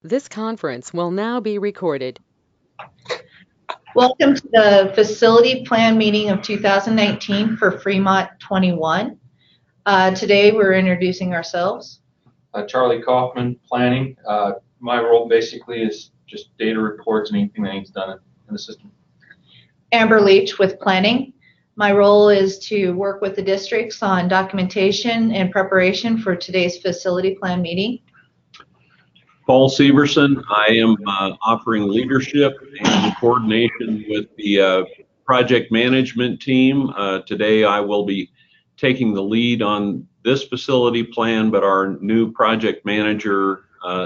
This conference will now be recorded. Welcome to the facility plan meeting of 2019 for Fremont 21. Today we're introducing ourselves. Charlie Kaufman, planning. My role basically is just data reports and anything that needs done in the system. Amber Leach with planning. My role is to work with the districts on documentation and preparation for today's facility plan meeting. Paul Severson, I am offering leadership and coordination with the project management team. Today I will be taking the lead on this facility plan, but our new project manager,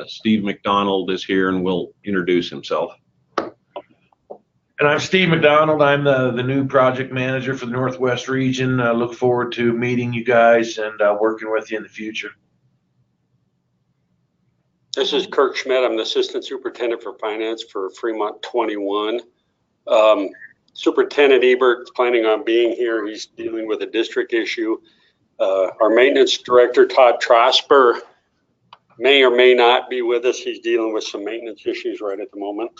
Steve McDonald, is here and will introduce himself. And I'm Steve McDonald. I'm the new project manager for the Northwest region. I look forward to meeting you guys and working with you in the future. This is Kirk Schmidt. I'm the Assistant Superintendent for Finance for Fremont 21. Superintendent Ebert's planning on being here. He's dealing with a district issue. Our Maintenance Director, Todd Trosper, may or may not be with us. He's dealing with some maintenance issues right at the moment.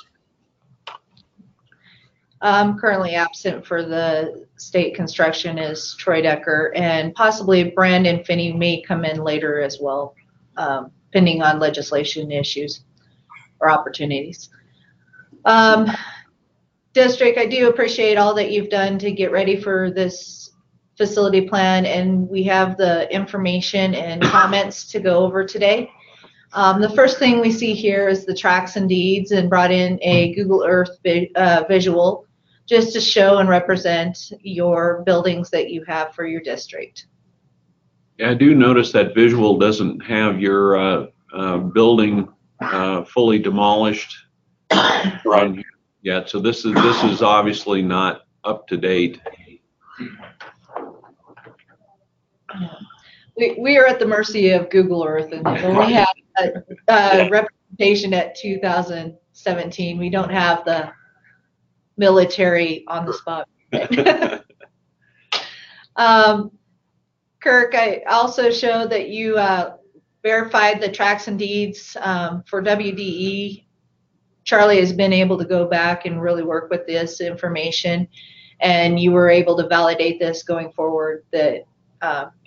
Currently absent for the state construction is Troy Decker, and possibly Brandon Finney may come in later as well. Pending on legislation issues or opportunities. District, I do appreciate all that you've done to get ready for this facility plan, and we have the information and comments to go over today. The first thing we see here is the tracks and deeds, and brought in a Google Earth visual just to show and represent your buildings that you have for your district. I do notice that visual doesn't have your building fully demolished Right. yet, so this is obviously not up to date. We are at the mercy of Google Earth, and we only have a representation at 2017. We don't have the military on the spot. Kirk, I also showed that you verified the tracks and deeds for WDE. Charlie has been able to go back and really work with this information, and you were able to validate this going forward, that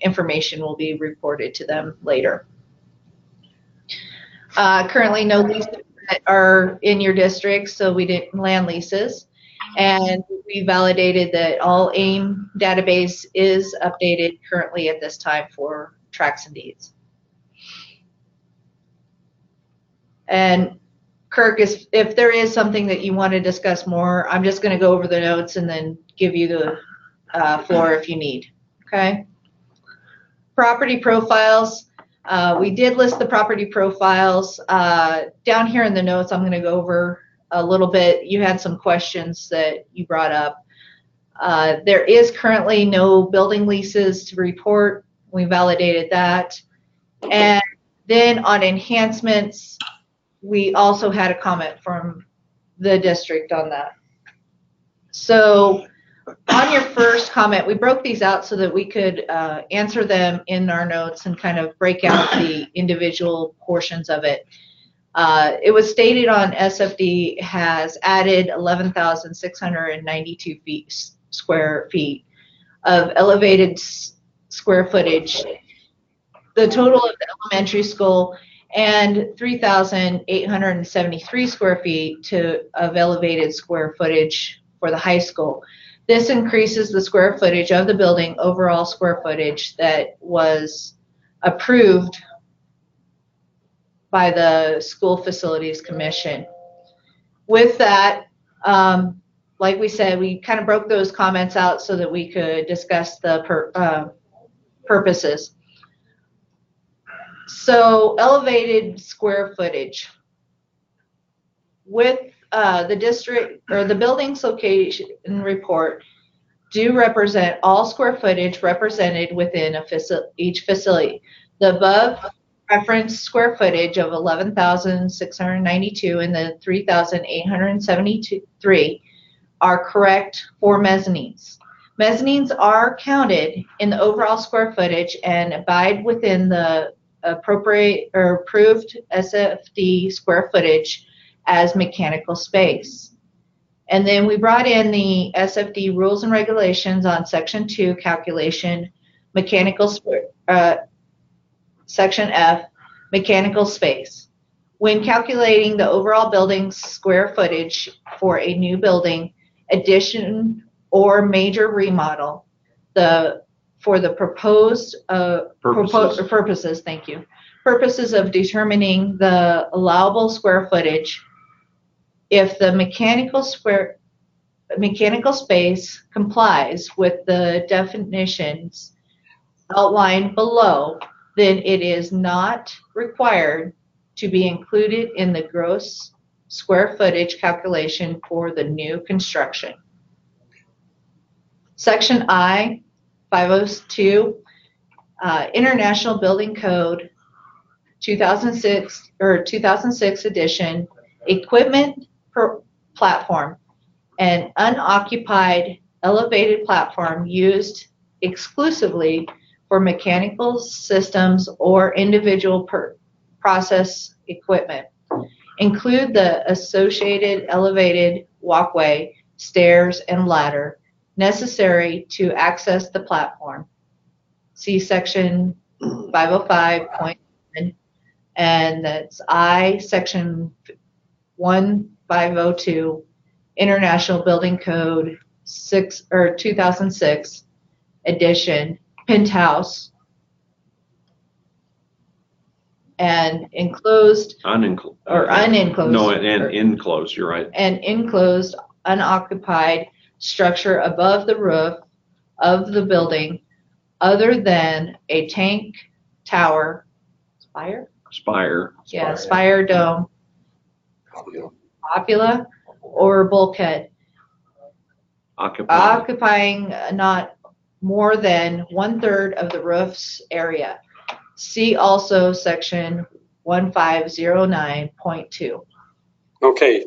information will be reported to them later. Currently no leases are in your district, so we did land leases. And we validated that all AIM database is updated currently at this time for tracks and deeds. And Kirk, if there is something that you want to discuss more, I'm just going to go over the notes and then give you the floor if you need. Okay. Property profiles. We did list the property profiles. Down here in the notes, I'm going to go over a little bit. You had some questions that you brought up. There is currently no building leases to report. We validated that. And then on enhancements, we also had a comment from the district on that. So on your first comment, we broke these out so that we could answer them in our notes and kind of break out the individual portions of it. It was stated on SFD has added 11,692 square feet of elevated square footage. The total of the elementary school and 3,873 square feet of elevated square footage for the high school. This increases the square footage of the building, overall square footage that was approved by the School Facilities Commission. With that, like we said, we kind of broke those comments out so that we could discuss the purposes. So elevated square footage. With the district or the building's location report do represent all square footage represented within each facility. The above reference square footage of 11,692 and the 3,873 are correct for mezzanines. Mezzanines are counted in the overall square footage and abide within the appropriate or approved SFD square footage as mechanical space. And then we brought in the SFD rules and regulations on section 2 calculation, section F, mechanical space. When calculating the overall building's square footage for a new building, addition, or major remodel, for the proposed purposes, thank you, purposes of determining the allowable square footage, if the mechanical space complies with the definitions outlined below, then it is not required to be included in the gross square footage calculation for the new construction. Section I, 502, International Building Code 2006 edition, equipment platform, an unoccupied elevated platform used exclusively for mechanical systems or individual process equipment. Include the associated elevated walkway, stairs, and ladder necessary to access the platform. See section 505.1, and that's I, section 1502, International Building Code 2006 edition, penthouse, and enclosed Unenclosed. or unenclosed. No, and enclosed, you're right. An enclosed, unoccupied structure above the roof of the building other than a tank, tower, spire, dome, cupola, or bulkhead, occupying not more than 1/3 of the roof's area. See also section 1509.2. Okay,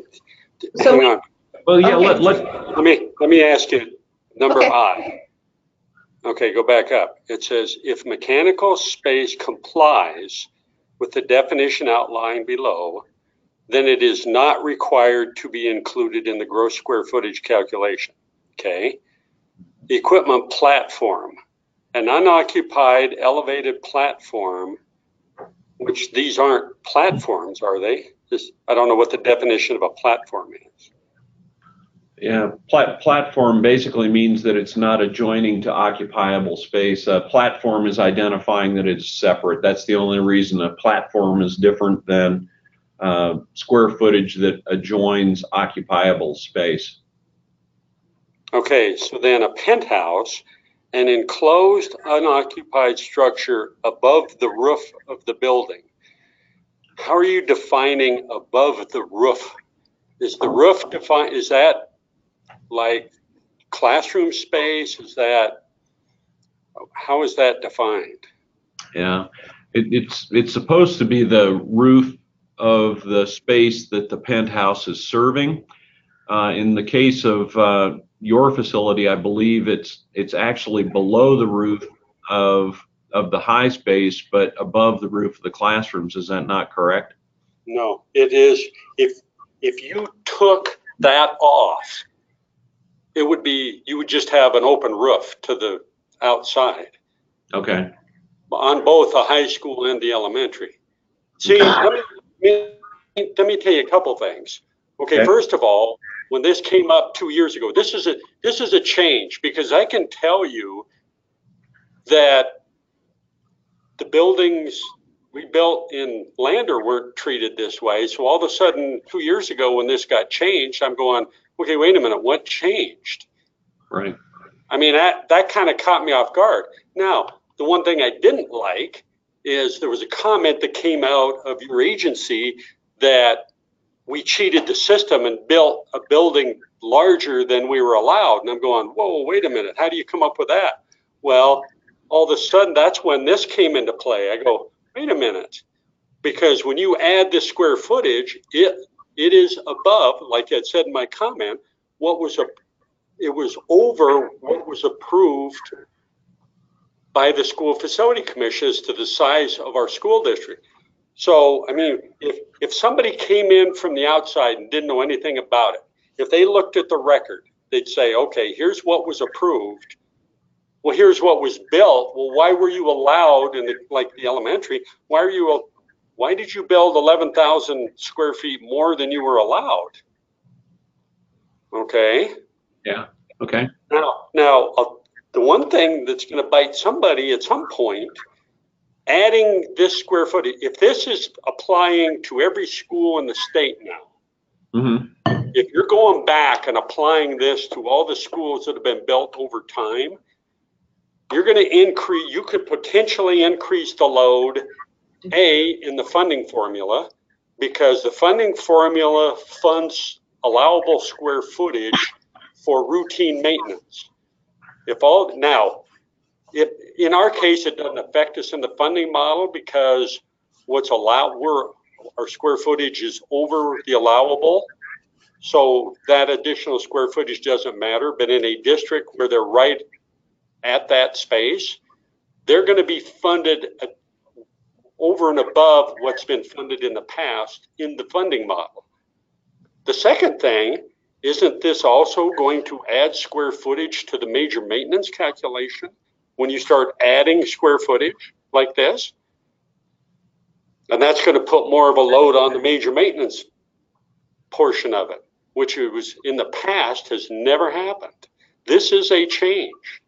So hang on. Well, yeah, Okay. Let me ask you, number Okay. I. Okay, go back up. It says, if mechanical space complies with the definition outlined below, then it is not required to be included in the gross square footage calculation. Okay. Equipment platform, an unoccupied elevated platform, which these aren't platforms, are they? I don't know what the definition of a platform is. Yeah, platform basically means that it's not adjoining to occupiable space. A platform is identifying that it's separate. That's the only reason a platform is different than square footage that adjoins occupiable space. Okay, so then a penthouse, an enclosed unoccupied structure above the roof of the building. How are you defining above the roof? Is the roof defined, is that like classroom space? How is that defined? Yeah, it's supposed to be the roof of the space that the penthouse is serving. In the case of your facility, I believe it's actually below the roof of the high space, but above the roof of the classrooms. Is that not correct? No, it is. If you took that off, it would be, you would just have an open roof to the outside. Okay. On both the high school and the elementary. See, let me tell you a couple things. Okay, first of all, when this came up 2 years ago, this is a change, because I can tell you that the buildings we built in Lander weren't treated this way. So all of a sudden, 2 years ago, when this got changed, I'm going, okay, wait a minute, what changed? Right. I mean, that kind of caught me off guard. Now, the one thing I didn't like is there was a comment that came out of your agency that we cheated the system and built a building larger than we were allowed. And I'm going, whoa, wait a minute. How do you come up with that? Well, all of a sudden, that's when this came into play. I go, wait a minute. Because when you add the square footage, it is above, like I said in my comment, it was over what was approved by the school facility commission as to the size of our school district. So, I mean, if somebody came in from the outside and didn't know anything about it, if they looked at the record, they'd say, okay, here's what was approved. Well, here's what was built. Well, why were you allowed in like the elementary? Why did you build 11,000 square feet more than you were allowed? Okay. Yeah. Okay. Now, the one thing that's going to bite somebody at some point, adding this square footage, if this is applying to every school in the state now, Mm-hmm. if you're going back and applying this to all the schools that have been built over time, you're going to increase, you could potentially increase the load, in the funding formula, because the funding formula funds allowable square footage for routine maintenance. If in our case, it doesn't affect us in the funding model because what's allowed, our square footage is over the allowable. So that additional square footage doesn't matter. But in a district where they're right at that space, they're going to be funded over and above what's been funded in the past in the funding model. The second thing, isn't this also going to add square footage to the major maintenance calculation when you start adding square footage like this? And that's going to put more of a load on the major maintenance portion of it, which it was in the past has never happened. This is a change.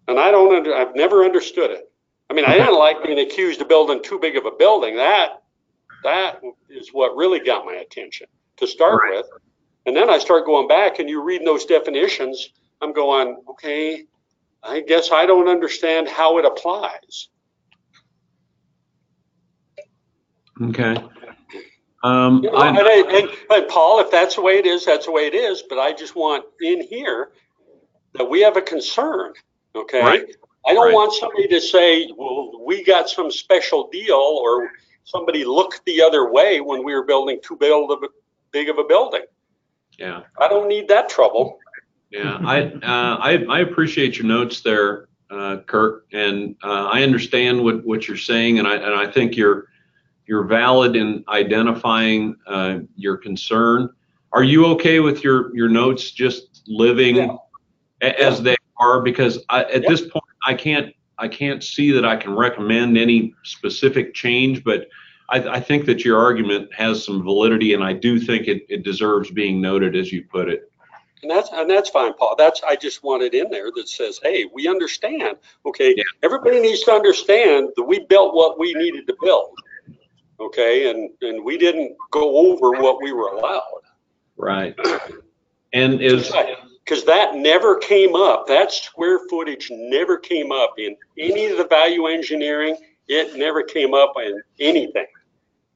And I've never understood it. I mean, I didn't like being accused of building too big of a building. That is what really got my attention to start with. And then I start going back and you're reading those definitions. I'm going, okay, I guess I don't understand how it applies. Okay. And Paul, if that's the way it is, that's the way it is. But I just want in here that we have a concern. Okay. Right. I don't want somebody to say, well, we got some special deal, or somebody looked the other way when we were building too big of a building. Yeah. I don't need that trouble. Yeah. I appreciate your notes there, Kirk, and I understand what you're saying, and I think you're valid in identifying your concern. Are you okay with your notes just living as they are? Because at this point, I can't see that I can recommend any specific change, but I think that your argument has some validity, and I do think it deserves being noted as you put it. And that's fine, Paul. I just want it in there that says, hey, we understand. Okay, everybody needs to understand that we built what we needed to build. Okay, and we didn't go over what we were allowed. Right. And because that never came up. That square footage never came up in any of the value engineering. It never came up in anything.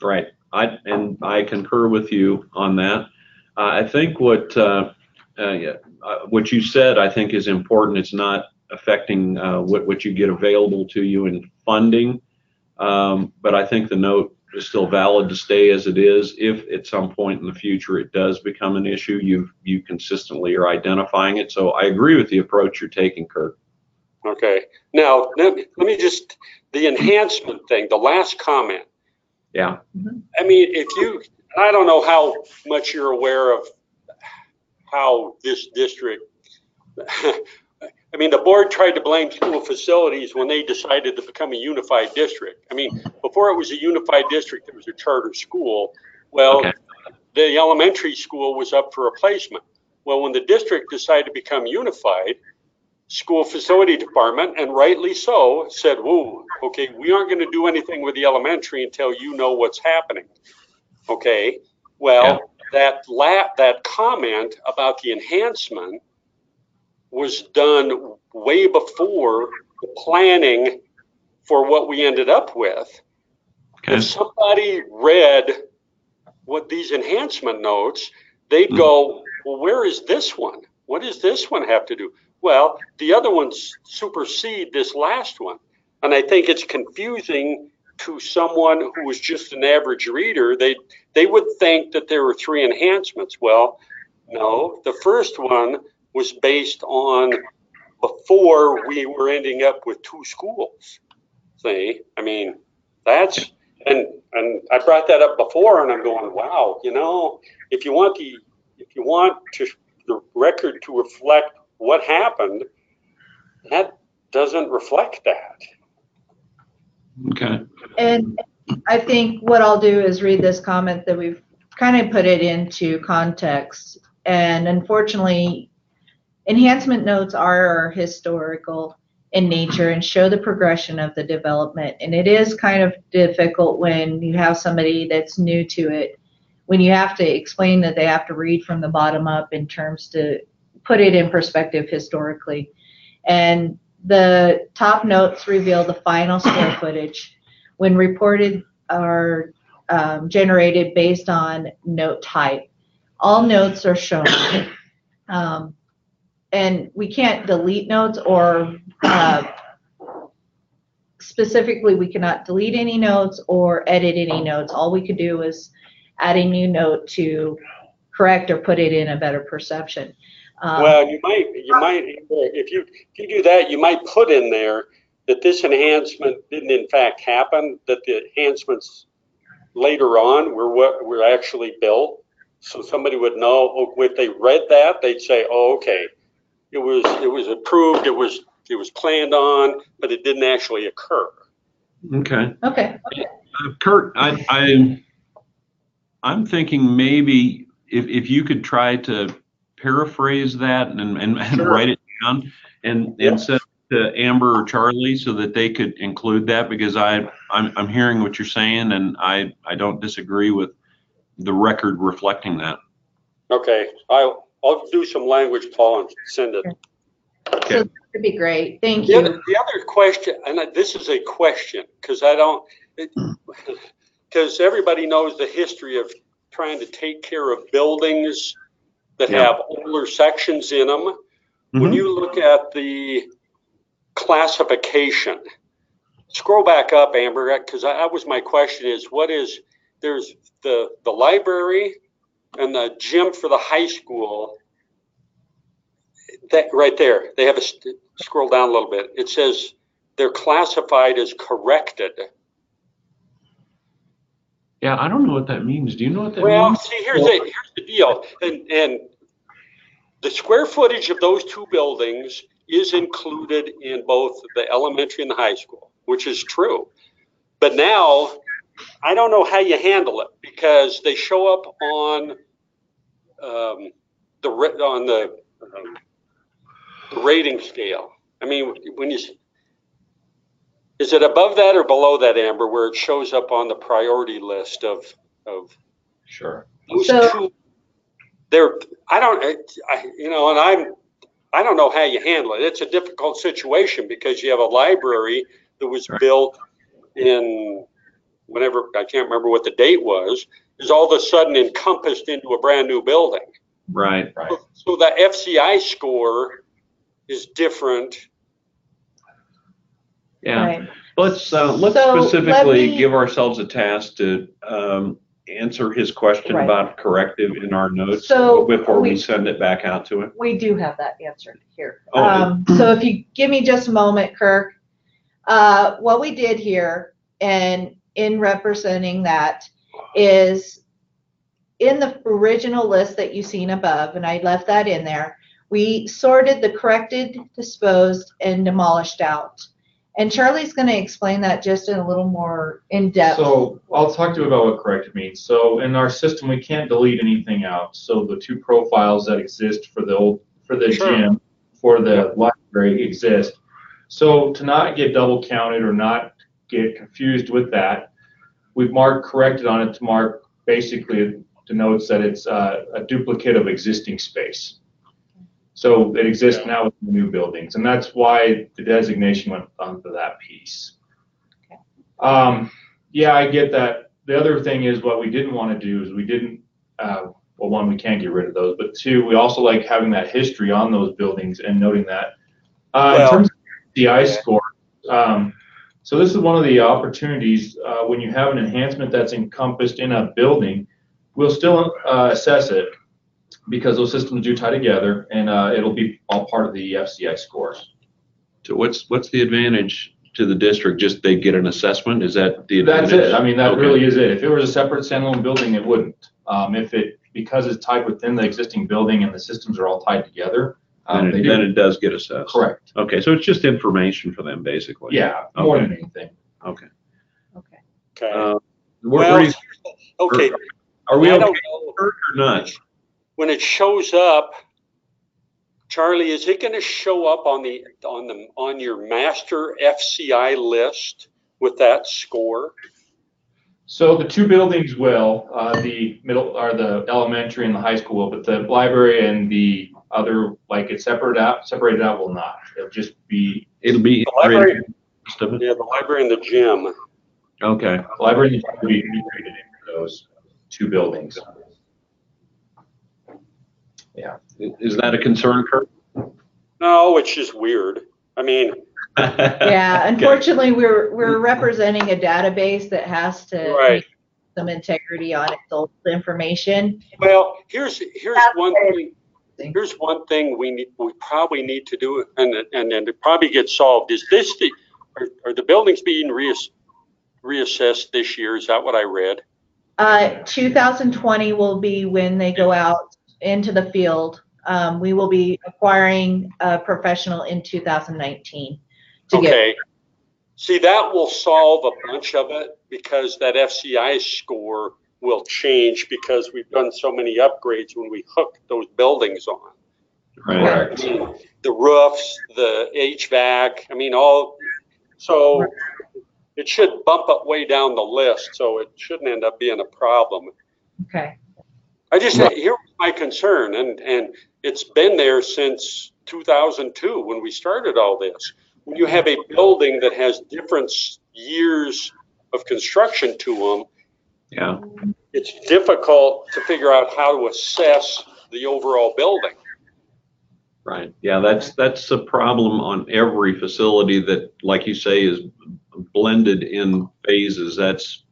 Right. I concur with you on that. I think what you said, I think, is important. It's not affecting what you get available to you in funding, but I think the note is still valid to stay as it is. If at some point in the future it does become an issue, you consistently are identifying it. So I agree with the approach you're taking, Kirk. Okay. Now let me just the enhancement thing. The last comment. Yeah. I mean, I don't know how much you're aware of how this district. I mean, the board tried to blame school facilities when they decided to become a unified district. I mean, before it was a unified district, it was a charter school. Well, the elementary school was up for replacement. Well, when the district decided to become unified, school facility department, and rightly so, said, whoa, okay, we aren't going to do anything with the elementary until you know what's happening. Okay, well, that comment about the enhancement was done way before the planning for what we ended up with. Okay. If somebody read what these enhancement notes, they'd go, well, where is this one? What does this one have to do? Well, the other ones supersede this last one. And I think it's confusing to someone who was just an average reader. They would think that there were 3 enhancements. Well, no, the first one was based on before we were ending up with 2 schools. See, I mean, that's, and I brought that up before, and I'm going, wow, you know, if you want the record to reflect what happened, that doesn't reflect that. Okay. And I think what I'll do is read this comment that we've kind of put it into context. And unfortunately, enhancement notes are historical in nature and show the progression of the development. And it is kind of difficult when you have somebody that's new to it, when you have to explain that they have to read from the bottom up in terms to put it in perspective historically. And the top notes reveal the final square footage when reported are generated based on note type. All notes are shown. And we can't delete notes, or specifically we cannot delete any notes or edit any notes. All we could do is add a new note to correct or put it in a better perception. Well, you might, if you do that, you might put in there that this enhancement didn't in fact happen, that the enhancements later on were actually built. So somebody would know, oh, if they read that, they'd say, oh, okay, it was approved, it was planned on, but it didn't actually occur. Okay. Okay. Kurt, I'm thinking maybe if you could try to paraphrase that and Sure. write it down and send it to Amber or Charlie so that they could include that, because I'm hearing what you're saying, and I don't disagree with the record reflecting that. Okay, I'll do some language, Paul, and send it. Okay. So that would be great. Thank The you. other question, and this is a question, because because everybody knows the history of trying to take care of buildings that Yeah. have older sections in them. When you look at the classification, scroll back up, Amber, because that was my question, is there's the library and the gym for the high school. That right there, they have scroll down a little bit. It says they're classified as corrected. Yeah, I don't know what that means. Do you know what that Well, means? see, here's the deal, and the square footage of those 2 buildings is included in both the elementary and the high school, which is true. But now, I don't know how you handle it, because they show up on the rating scale. I mean, is it above that or below that, Amber, where it shows up on the priority list of Sure. those So- 2? I don't know how you handle it. It's a difficult situation because you have a library that was built in whenever, I can't remember what the date was, is all of a sudden encompassed into a brand new building. Right. So the FCI score is different. Yeah. Right. Let's So specifically let me- give ourselves a task to answer his question Right. about corrective in our notes So before we we- send it back out to him. We do have that answered here. Oh, So if you give me just a moment, Kirk, what we did here, and in representing that, is in the original list that you've seen above, and I left that in there, we sorted the corrected, disposed, and demolished out. And Charlie's going to explain that just in a little more in depth. So I'll talk to you about what corrected means. So in our system, we can't delete anything out. So the 2 profiles that exist for the Sure. gym, for the library exist. So to not get double counted or not get confused with that, we've marked corrected on it to mark basically denotes that it's a duplicate of existing space. So it exists now with the new buildings, and that's why the designation went onto that piece. Yeah, I get that. The other thing is what we didn't want to do is we didn't, well, 1, we can't get rid of those, but 2, we also like having that history on those buildings and noting that. In terms of the I score, so this is one of the opportunities when you have an enhancement that's encompassed in a building, we'll still assess it. because those systems do tie together, and it'll be all part of the FCI scores. So what's the advantage to the district? Just they get an assessment? Is that the advantage? That's it. I mean, that Okay. really is it. If it was a separate standalone building, it wouldn't. Because it's tied within the existing building and the systems are all tied together, Then it does get assessed. Correct. Okay, so it's just information for them, basically. Yeah, more than anything. Okay. Okay. Okay. Where you- okay. Are we I okay don't with it or not? When it shows up, Charlie, is it going to show up on your master FCI list with that score? So the two buildings will, the middle or the elementary and the high school will, but the library and the other, like it's separated out will not. It'll just be. It'll be The library, integrated into it? yeah, the library and the gym. Okay. The library and the gym will be integrated into those two buildings. Yeah. Is that a concern, Kurt? No, it's just weird. I mean, Yeah, unfortunately, we're representing a database that has to right. make some integrity on its old information. Well, here's one thing. Here's one thing we probably need to do, and it probably gets solved. Is this are the buildings being reassessed this year? Is that what I read? 2020 will be when they go out into the field. We will be acquiring a professional in 2019. Okay. See, that will solve a bunch of it because that FCI score will change because we've done so many upgrades when we hook those buildings on. Right. I mean, the roofs, the HVAC, I mean, so it should bump it way down the list, so it shouldn't end up being a problem. Okay. Here's my concern, and it's been there since 2002 when we started all this. When you have a building that has different years of construction to them, Yeah. it's difficult to figure out how to assess the overall building. Right. Yeah, that's a problem on every facility that, like you say, is blended in phases.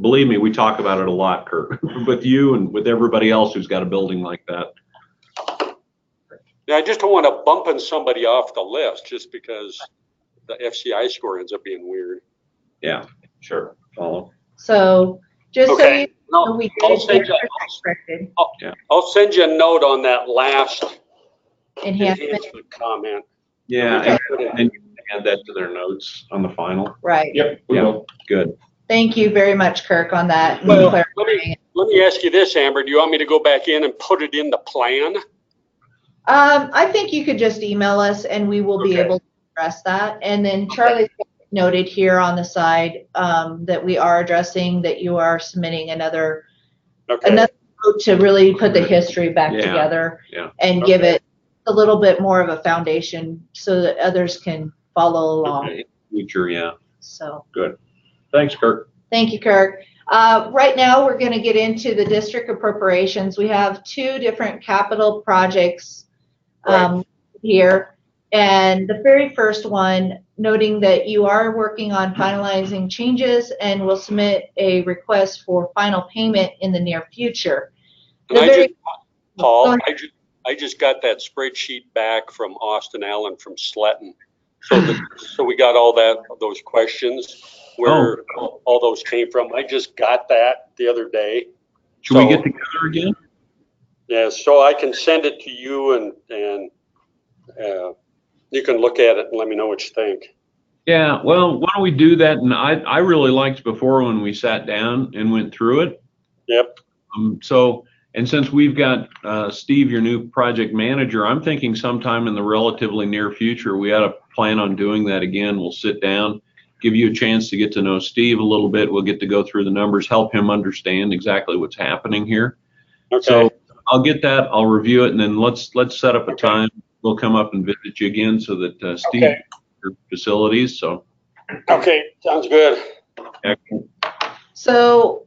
Believe me, we talk about it a lot, Kurt, with you and with everybody else who's got a building like that. Yeah, I just don't want to bumping somebody off the list just because the FCI score ends up being weird. Yeah, Sure. follow. So just Okay. so you know, we I'll did send you- corrected I'll send you a note on that last enhancement. enhancement comment. Yeah, Okay. and you can add that to their notes on the final. Right. Yep, we Yeah. will. Good. Thank you very much, Kirk, on that. and Well, clarifying it. let me ask you this, Amber. Do you want me to go back in and put it in the plan? I think you could just email us and we will be Okay. able to address that. And then Charlie noted here on the side that we are addressing that you are submitting another Okay. note to really put the history back Yeah. together Yeah. and give it a little bit more of a foundation so that others can follow along. Okay. Future, yeah. So Good. Thanks, Kurt. thank you, Kirk. Right now, we're going to get into the district appropriations. We have two different capital projects here. And the very first one, noting that you are working on finalizing changes and will submit a request for final payment in the near future. And Go ahead. I just got that spreadsheet back from Austin Allen from Sletton. So we got those questions where all those came from. I just got that the other day. Should we get together again? Yeah, so I can send it to you and you can look at it and let me know what you think. Yeah, well, why don't we do that? And I really liked before when we sat down and went through it. Yep. And since we've got Steve, your new project manager, I'm thinking sometime in the relatively near future, we ought to plan on doing that again. We'll sit down, give you a chance to get to know Steve a little bit. We'll get to go through the numbers, help him understand exactly what's happening here. Okay. So I'll get that, I'll review it, and then let's set up a time. We'll come up and visit you again so that Steve, your facilities. So. Okay, sounds good. Excellent. So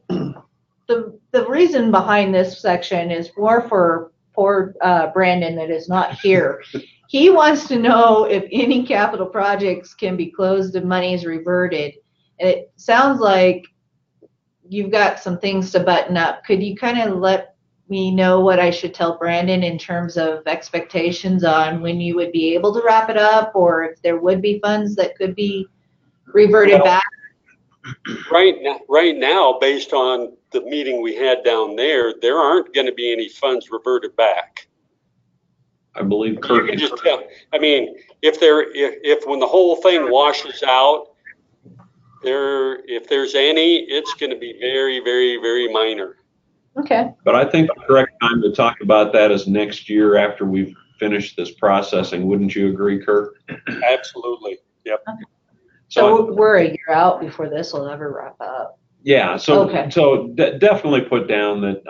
the reason behind this section is more for poor Brandon that is not here. He wants to know if any capital projects can be closed and money is reverted. And it sounds like you've got some things to button up. Could you kind of let me know what I should tell Brandon in terms of expectations on when you would be able to wrap it up, or if there would be funds that could be reverted back? Right now, based on the meeting we had down there, there aren't going to be any funds reverted back. I believe You Kirk. can just tell. I mean, if when the whole thing washes out, if there's any, it's going to be very, very, very minor. Okay. But I think the correct time to talk about that is next year after we've finished this processing. Wouldn't you agree, Kirk? Absolutely. Yep. So we're a year out before this will ever wrap up. Yeah. So Okay. Definitely put down that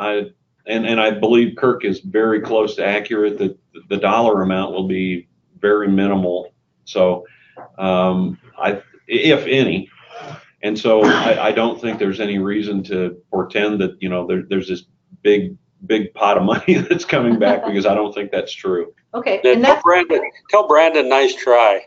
I believe Kirk is very close to accurate that the dollar amount will be very minimal. So if any. And so I don't think there's any reason to portend that, there's this big pot of money that's coming back, because I don't think that's true. Okay. Now, And that's tell Brandon, nice try.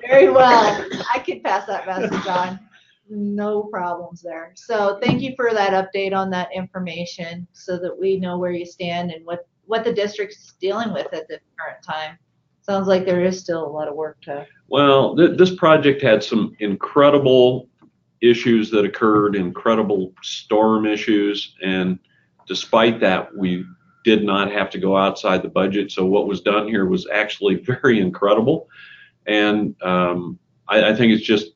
very well. I could pass that message on. No problems there. So thank you for that update on that information so that we know where you stand and what the district's dealing with at the current time. Sounds like there is still a lot of work to. Well, this project had some incredible issues that occurred, incredible storm issues, and despite that, we did not have to go outside the budget. So what was done here was actually very incredible, and I think it's just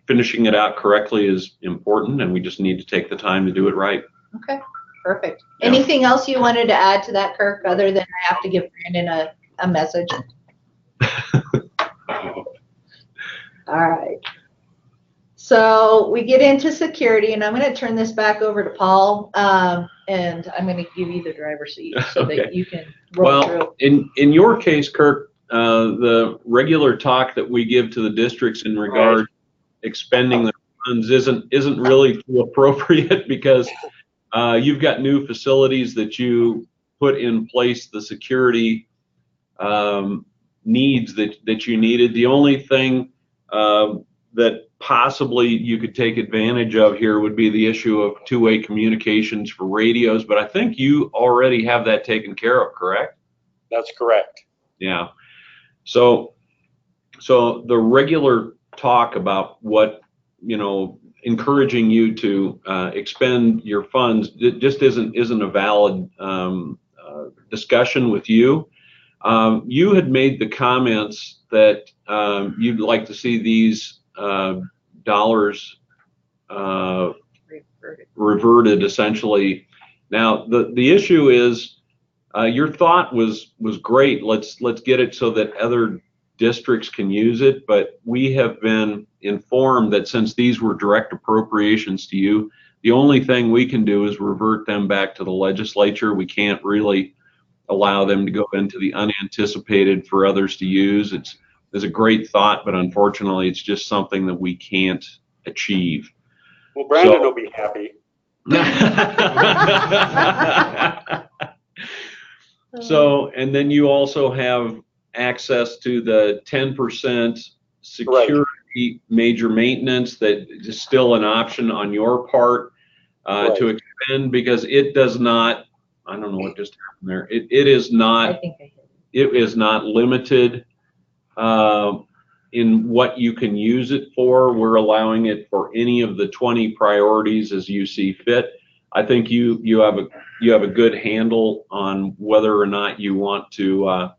finishing it out correctly is important, and we just need to take the time to do it right. Okay, perfect. Yeah. Anything else you wanted to add to that, Kirk, other than I have to give Brandon a message? All right. So we get into security, and I'm going to turn this back over to Paul, and I'm going to give you the driver's seat so Okay. that you can roll through. Well, in your case, Kirk, the regular talk that we give to the districts in regard to expending the funds isn't really too appropriate, because you've got new facilities that you put in place, the security needs that you needed. The only thing that possibly you could take advantage of here would be the issue of two-way communications for radios, but I think you already have that taken care of, correct? That's correct. Yeah. So the regular talk about what, encouraging you to expend your funds, it just isn't a valid discussion with you. You had made the comments that you'd like to see these dollars reverted, essentially. Now the issue is, your thought was great. Let's get it so that other districts can use it, but we have been informed that since these were direct appropriations to you, the only thing we can do is revert them back to the legislature. We can't really allow them to go into the unanticipated for others to use. It's a great thought, but unfortunately it's just something that we can't achieve. Well, Brandon will be happy. So, and then you also have access to the 10% security major maintenance that is still an option on your part to expend, because it does not, I don't know what just happened there. It is not, I think I hit it is not limited in what you can use it for. We're allowing it for any of the 20 priorities as you see fit. I think you have a good handle on whether or not you want to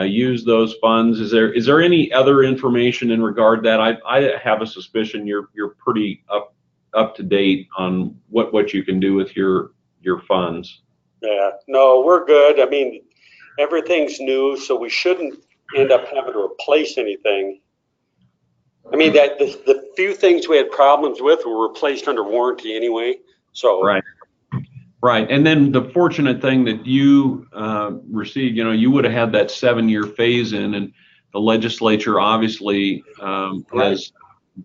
use those funds. Is there any other information in regard to that? I have a suspicion you're pretty up to date on what you can do with your funds. Yeah, no, we're good. I mean, everything's new, so we shouldn't end up having to replace anything. I mean, that the few things we had problems with were replaced under warranty anyway. So right. And then the fortunate thing that you received, you would have had that 7-year phase in, and the legislature obviously has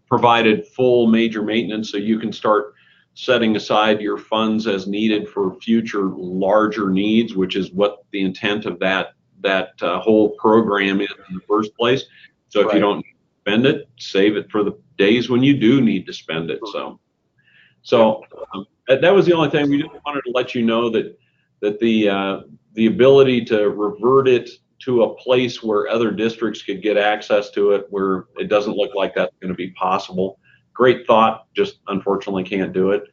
provided full major maintenance, so you can start setting aside your funds as needed for future larger needs, which is what the intent of that whole program is in the first place. So if you don't spend it, save it for the days when you do need to spend it. So That was the only thing. We just wanted to let you know that the ability to revert it to a place where other districts could get access to it, where it doesn't look like that's going to be possible. Great thought, just unfortunately can't do it.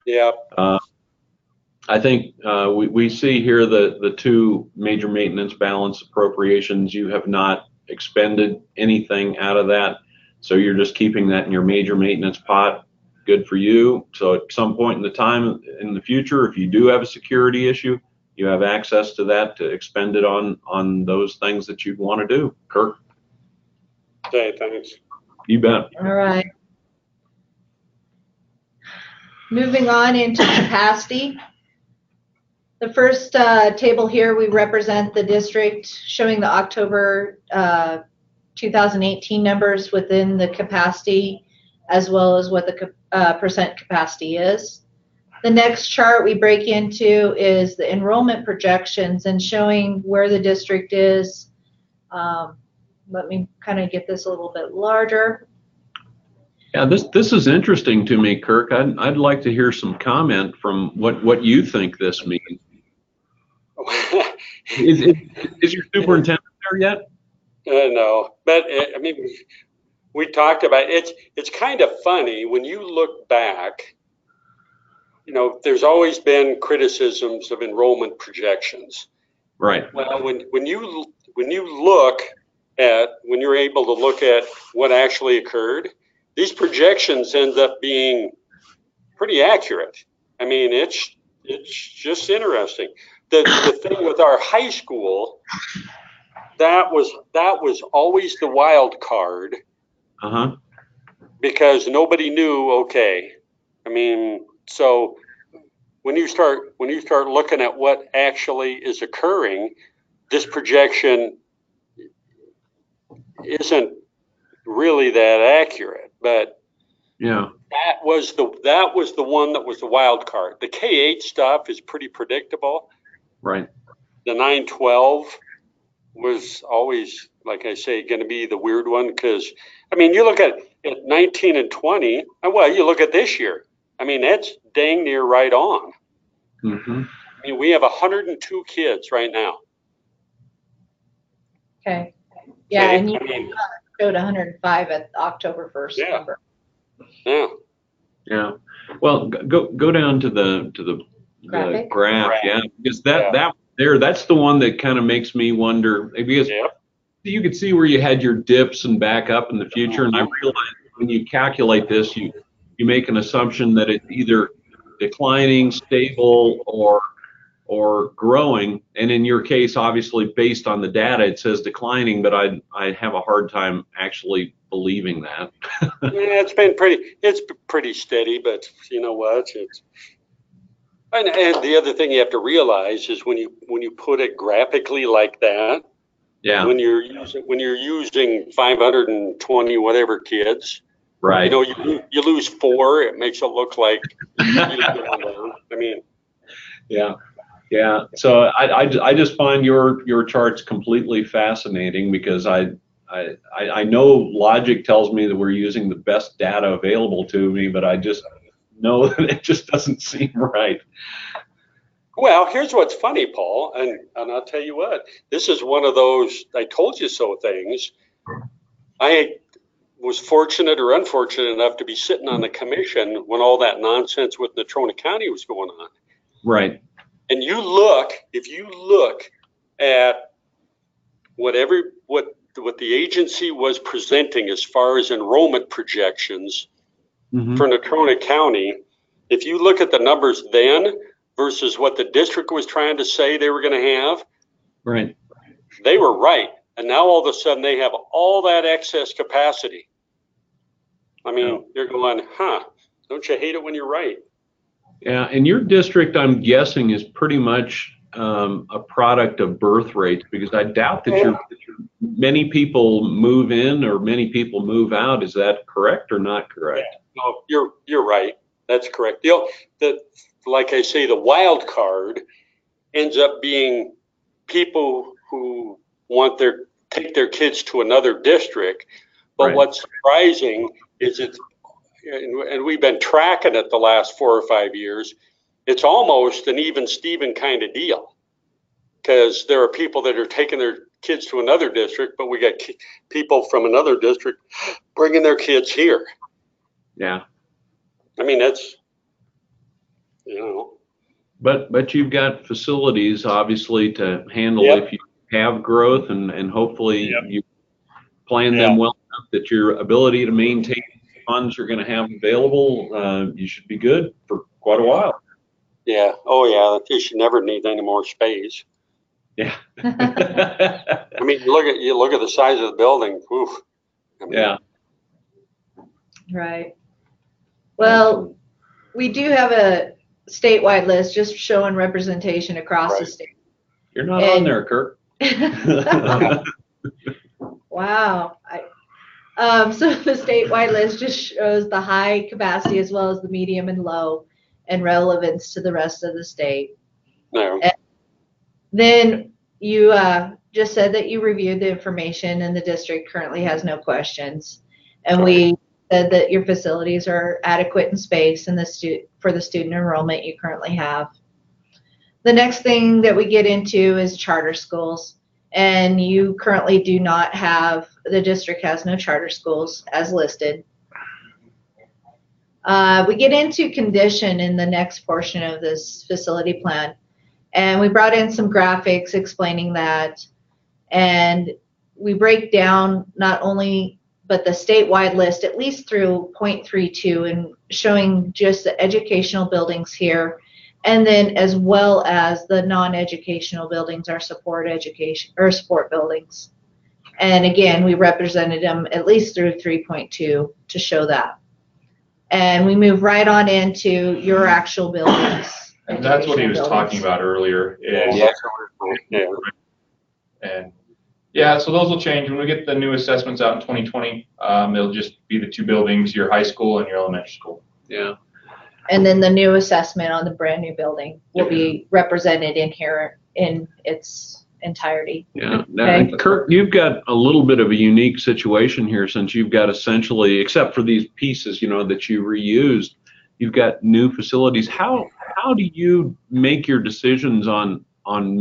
Yeah. I think we see here the two major maintenance balance appropriations. You have not expended anything out of that, so you're just keeping that in your major maintenance pot. Good for you. So at some point in the time in the future, if you do have a security issue, you have access to that to expend it on those things that you want to do. Kirk? Okay, thanks. You bet. All right. Moving on into capacity. The first table here, we represent the district showing the October 2018 numbers within the capacity, as well as what the percent capacity is. The next chart we break into is the enrollment projections and showing where the district is. Let me kind of get this a little bit larger. Yeah, this is interesting to me, Kirk. I'd like to hear some comment from what you think this means. Is your superintendent there yet? No, but I mean, we talked about it. It's kind of funny when you look back. You know, there's always been criticisms of enrollment projections. Right. Well, when you're able to look at what actually occurred, these projections end up being pretty accurate. I mean, it's just interesting. The thing with our high school, that was always the wild card. Uh-huh. Because nobody knew. Okay, I mean, so when you start looking at what actually is occurring, this projection isn't really that accurate. But yeah, that was the one that was the wild card. The K-8 stuff is pretty predictable. right. The 9-12 was always, like I say, going to be the weird one because, I mean, you look at 19 and 20, well, you look at this year. I mean, that's dang near right on. Mm-hmm. I mean, we have 102 kids right now. Okay. Yeah, Okay? and you I mean, showed 105 at October 1st Yeah. number. yeah. Yeah. Well, go down to the Graphic? graph. Yeah, because Yeah. that's the one that kind of makes me wonder, because Yep. you could see where you had your dips and back up in the future, and I realize when you calculate this, you make an assumption that it's either declining, stable, or growing. And in your case, obviously, based on the data, it says declining, but I have a hard time actually believing that. Yeah, it's pretty steady, but you know what? And the other thing you have to realize is when you put it graphically like that, Yeah. when you're using 520 whatever kids, Right. you know, you lose 4, it makes it look like you're going down. I mean, Yeah. Yeah. So I just find your charts completely fascinating, because I know logic tells me that we're using the best data available to me, but I just know that it just doesn't seem right. well, here's what's funny, Paul, and I'll tell you what, this is one of those I told you so things. I was fortunate or unfortunate enough to be sitting on the commission when all that nonsense with Natrona County was going on. Right. And if you look at what the agency was presenting as far as enrollment projections Mm-hmm. for Natrona County, if you look at the numbers then versus what the district was trying to say they were going to have, Right. they were right. And now all of a sudden they have all that excess capacity. I mean, You're going, don't you hate it when you're right? Yeah, and your district, I'm guessing, is pretty much a product of birth rates, because I doubt that many people move in or many people move out. Is that correct or not correct? Yeah, no, you're right. That's correct. Like I say, the wild card ends up being people who take their kids to another district. But Right. What's surprising is and we've been tracking it the last 4 or 5 years, it's almost an even Steven kind of deal, because there are people that are taking their kids to another district, but we got people from another district bringing their kids here. Yeah. I mean, that's, you know. But you've got facilities obviously to handle Yep. if you have growth, and hopefully Yep. you plan them well enough that your ability to maintain funds you're going to have available, you should be good for quite a while. Yeah. Oh, yeah. You should never need any more space. Yeah. I mean, you look at the size of the building. Oof. I mean, Yeah. Right. Well, we do have a statewide list just showing representation across the Right. state. You're not on there, Kirk. Wow. So the statewide list just shows the high capacity as well as the medium and low and relevance to the rest of the state. No. And then you just said that you reviewed the information and the district currently has no questions. And we said that your facilities are adequate in space and for the student enrollment you currently have. The next thing that we get into is charter schools. And you currently do not have, the district has no charter schools as listed. We get into condition in the next portion of this facility plan. And we brought in some graphics explaining that. And we break down not only, but the statewide list, at least through 0.32, and showing just the educational buildings here. And then as well as the non-educational buildings, our support education or support buildings. And again, we represented them at least through 3.2 to show that. And we move right on into your actual buildings. And that's what he was talking about earlier. Is, and yeah, so those will change when we get the new assessments out in 2020. It'll just be the two buildings, your high school and your elementary school. Yeah. And then the new assessment on the brand new building will be represented in here in its entirety. Yeah. Now, Kirk, you've got a little bit of a unique situation here, since you've got essentially, except for these pieces, you know, that you reused, you've got new facilities. How do you make your decisions on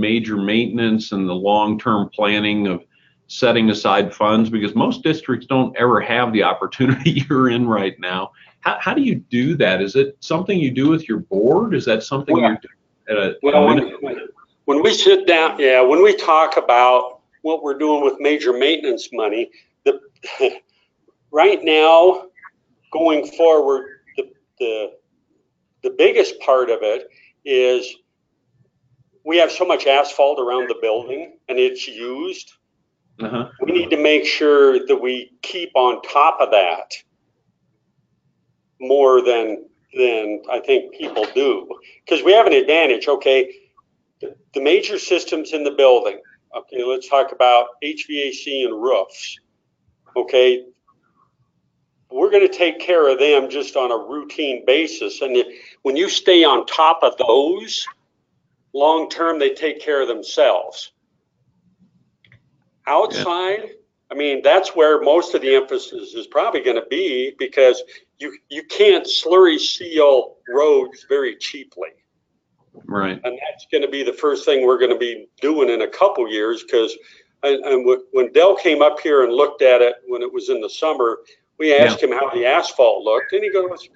major maintenance and the long-term planning of setting aside funds? Because most districts don't ever have the opportunity you're in right now. How do you do that? Is it something you do with your board? Is that something you're doing at a when we sit down, when we talk about what we're doing with major maintenance money, right now, going forward, the biggest part of it is we have so much asphalt around the building and it's used. We need to make sure that we keep on top of that more than I think people do, because we have an advantage. Okay, the major systems in the building. Okay, let's talk about HVAC and roofs. Okay, we're going to take care of them just on a routine basis, and when you stay on top of those, long term they take care of themselves. Outside, I mean, that's where most of the emphasis is probably going to be, because you can't slurry seal roads very cheaply. Right. And that's going to be the first thing we're going to be doing in a couple years, because when Dell came up here and looked at it when it was in the summer, we asked him how the asphalt looked, and he goes,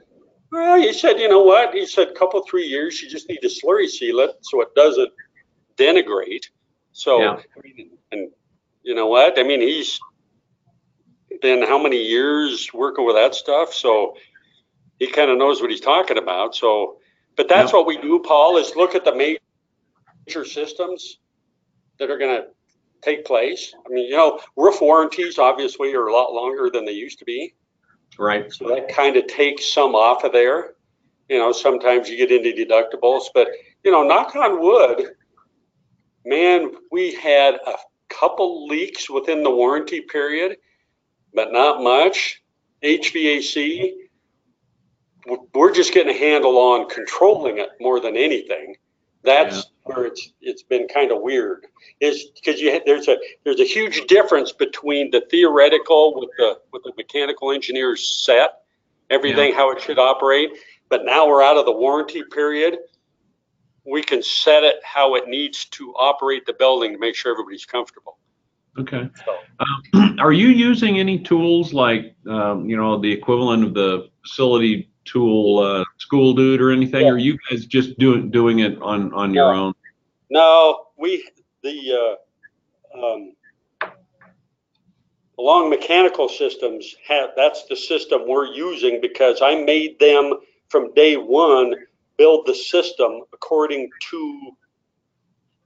well, he said, you know what? He said, a couple, 3 years, you just need to slurry seal it so it doesn't denigrate. So, I mean, and you know what? I mean, he's been how many years working with that stuff, so he kind of knows what he's talking about. So, but that's what we do, Paul, is look at the major systems that are going to take place. I mean, you know, roof warranties obviously are a lot longer than they used to be. Right. So that kind of takes some off of there. You know, sometimes you get into deductibles, but, you know, knock on wood, man, we had a couple leaks within the warranty period, but not much. HVAC, we're just getting a handle on controlling it more than anything. That's where it's been kind of weird, is because there's a huge difference between the theoretical with the mechanical engineers set everything how it should operate, but now we're out of the warranty period. we can set it how it needs to operate the building to make sure everybody's comfortable. Okay. So, Are you using any tools like, the equivalent of the facility tool, School Dude or anything? Yeah. Or are you guys just doing it on your own? no, along mechanical systems, that's the system we're using because I made them from day one build the system according to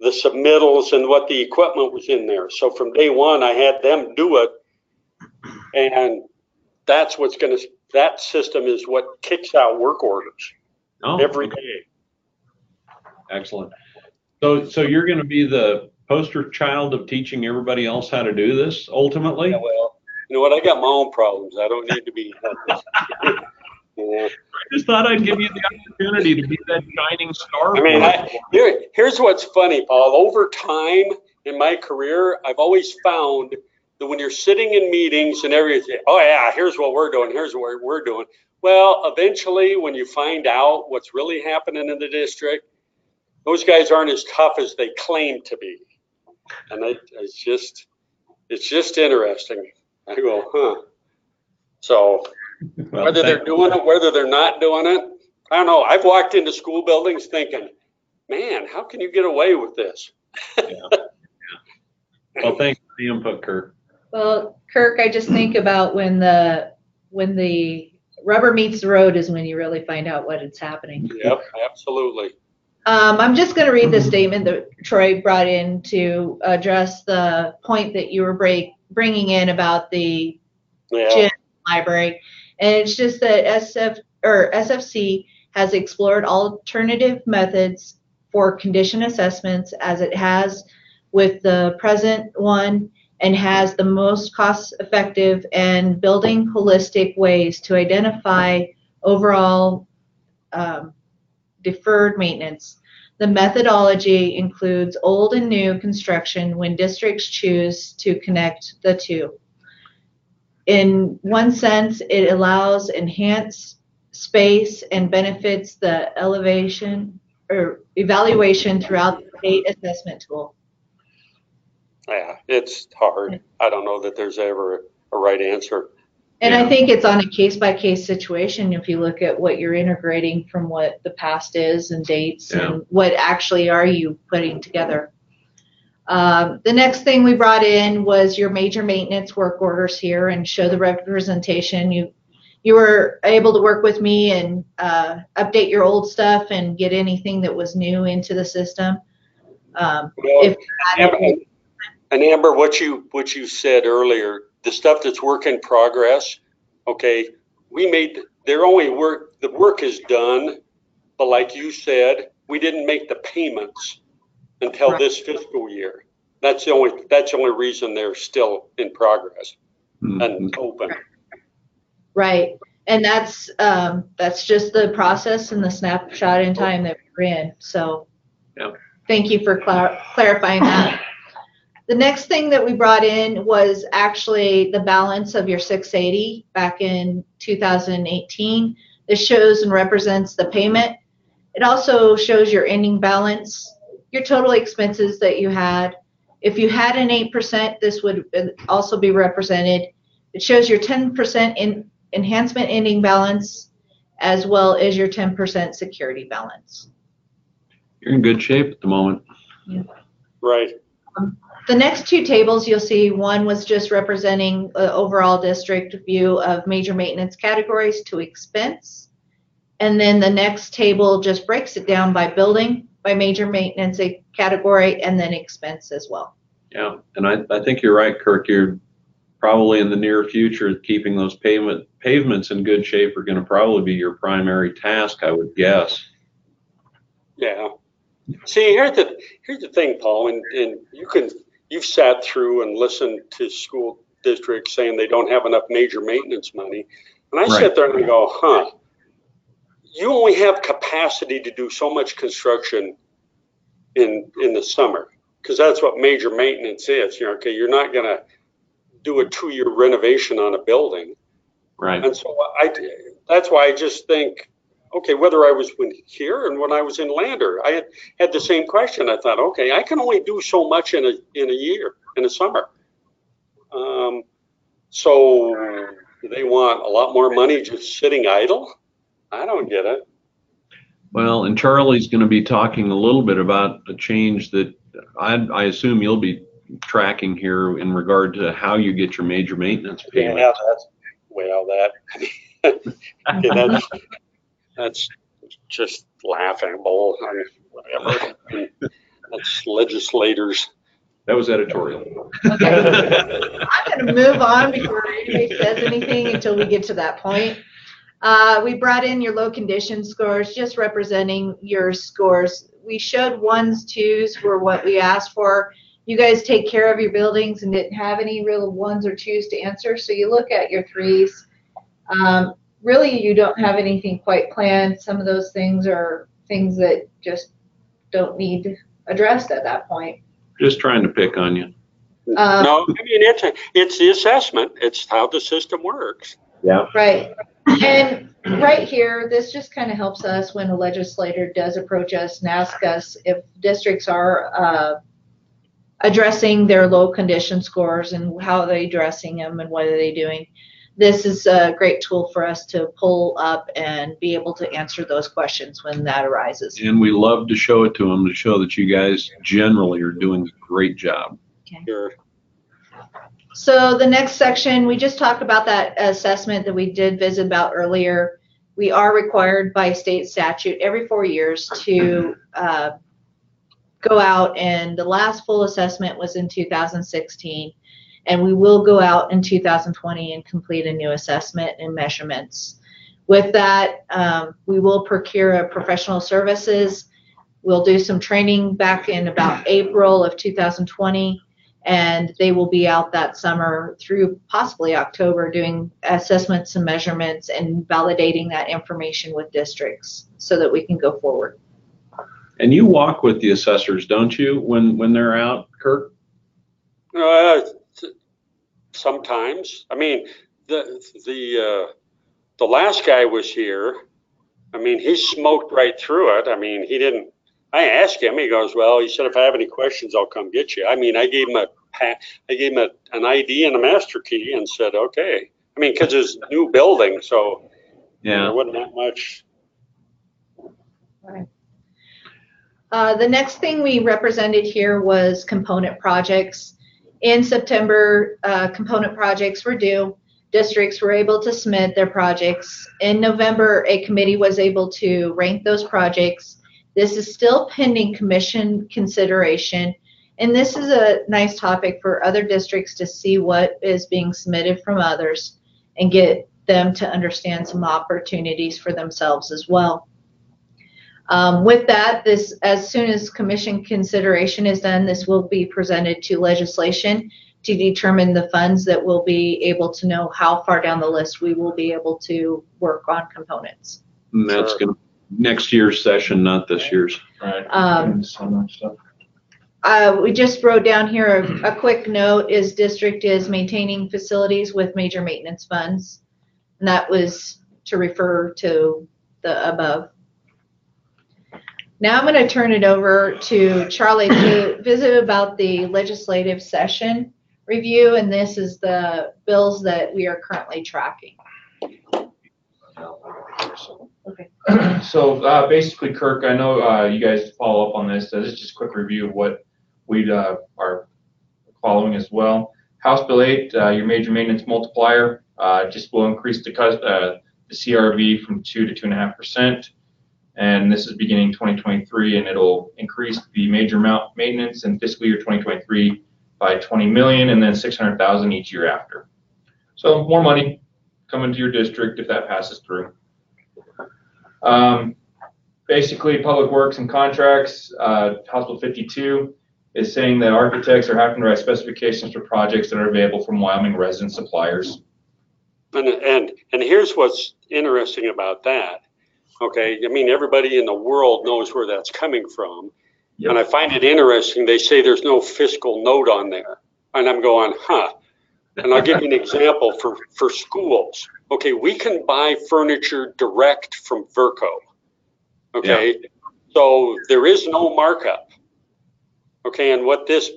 the submittals and what the equipment was in there. So from day one, I had them do it, and that system is what kicks out work orders every day. Excellent. So you're going to be the poster child of teaching everybody else how to do this ultimately? Yeah, well, you know what? I got my own problems. I don't need to be. Yeah. I just thought I'd give you the opportunity to be that shining star. I mean, here's what's funny, Paul. Over time in my career, I've always found that when you're sitting in meetings and everything, oh yeah, here's what we're doing, here's what we're doing. Well, eventually, when you find out what's really happening in the district, those guys aren't as tough as they claim to be, and it's just interesting. I go, huh? So. Well, Whether they're doing it, whether they're not doing it, I don't know. I've walked into school buildings thinking, man, how can you get away with this? Yeah. Well, thanks for the input, Kirk. Well, Kirk, I just think about when the rubber meets the road is when you really find out what is happening. Yep, absolutely. I'm just going to read the statement that Troy brought in to address the point that you were bringing in about the gym library. And it's just that SFC has explored alternative methods for condition assessments as it has with the present one and has the most cost effective and building holistic ways to identify overall deferred maintenance. The methodology includes old and new construction when districts choose to connect the two. In one sense, it allows enhanced space and benefits the elevation or evaluation throughout the state assessment tool. Yeah, it's hard. I don't know that there's ever a right answer. And I think it's on a case-by-case situation if you look at what you're integrating from what the past is and dates and what actually are you putting together. The next thing we brought in was your major maintenance work orders here and show the representation. You were able to work with me and update your old stuff and get anything that was new into the system. Amber, what you said earlier, the stuff that's work in progress, okay, the work is done, but like you said, we didn't make the payments until this fiscal year. That's the only reason they're still in progress and open. Right, and that's just the process and the snapshot in time that we're in. So, thank you for clarifying that. The next thing that we brought in was actually the balance of your 680 back in 2018. This shows and represents the payment. It also shows your ending balance, your total expenses that you had. If you had an 8%, this would also be represented. It shows your 10% enhancement ending balance as well as your 10% security balance. You're in good shape at the moment. Yeah. Right. The next two tables you'll see, one was just representing the overall district view of major maintenance categories to expense. And then the next table just breaks it down by building, by major maintenance category, and then expense as well. Yeah, and I think you're right, Kirk. You're probably in the near future keeping those pavements in good shape are going to probably be your primary task, I would guess. Yeah. See, here's the thing, Paul, and you've sat through and listened to school districts saying they don't have enough major maintenance money. And I sit there and I go, you only have capacity to do so much construction in the summer, because that's what major maintenance is. Okay, you're not going to do a 2-year renovation on a building. Right. And so that's why I just think okay, whether I was here and when I was in Lander, I had the same question. I thought, okay, I can only do so much in a year, in a summer. So they want a lot more money just sitting idle? I don't get it. Well, and Charlie's going to be talking a little bit about a change that I assume you'll be tracking here in regard to how you get your major maintenance payment. Yeah, that's just laughable. I mean, whatever. That's legislators. That was editorial. Okay. I'm going to move on before anybody says anything until we get to that point. We brought in your low condition scores, just representing your scores. We showed 1s, 2s were what we asked for. You guys take care of your buildings and didn't have any real 1s or 2s to answer, so you look at your 3s. Really, you don't have anything quite planned. Some of those things are things that just don't need addressed at that point. Just trying to pick on you. No, I mean, it's the assessment. It's how the system works. Yeah. Right. And right here, this just kind of helps us when a legislator does approach us and ask us if districts are addressing their low condition scores and how are they addressing them and what are they doing. This is a great tool for us to pull up and be able to answer those questions when that arises. And we love to show it to them to show that you guys generally are doing a great job. Okay. Sure. So the next section, we just talked about that assessment that we did visit about earlier. We are required by state statute every 4 years to go out, and the last full assessment was in 2016. And we will go out in 2020 and complete a new assessment and measurements. With that, we will procure a professional services. We'll do some training back in about April of 2020, and they will be out that summer through possibly October doing assessments and measurements and validating that information with districts so that we can go forward. And you walk with the assessors, don't you, when they're out, Kirk? Sometimes. I mean, the last guy was here. I mean, he smoked right through it. I mean, he didn't. I asked him. He goes, "Well," he said, "if I have any questions, I'll come get you." I mean, I gave him an ID and a master key and said, "Okay." I mean, because it's a new building, so Yeah. there wasn't that much. Right. The next thing we represented here was component projects. In September, component projects were due. Districts were able to submit their projects. In November, a committee was able to rank those projects. This is still pending commission consideration, and this is a nice topic for other districts to see what is being submitted from others and get them to understand some opportunities for themselves as well. With that, as soon as commission consideration is done, this will be presented to legislation to determine the funds that will be able to know how far down the list we will be able to work on components. And that's going to next year's session, not this year's. Right. So much stuff. We just wrote down here a quick note is district is maintaining facilities with major maintenance funds. And that was to refer to the above. Now I'm going to turn it over to Charlie to visit about the legislative session review, and this is the bills that we are currently tracking. Okay. So basically, Kirk, I know you guys follow up on this. This is just a quick review of what we are following as well. House Bill 8, your major maintenance multiplier, just will increase the CRV from 2 to 2.5%. And this is beginning 2023, and it'll increase the major maintenance in fiscal year 2023 by $20 million, and then $600,000 each year after. So more money coming to your district if that passes through. Basically, Public Works and Contracts, House Bill 52 is saying that architects are having to write specifications for projects that are available from Wyoming resident suppliers. And here's what's interesting about that. Okay, I mean, everybody in the world knows where that's coming from. Yep. And I find it interesting. They say there's no fiscal note on there. And I'm going, huh. And I'll give you an example for schools. okay, we can buy furniture direct from Verco. Okay, so there is no markup. Okay, and what this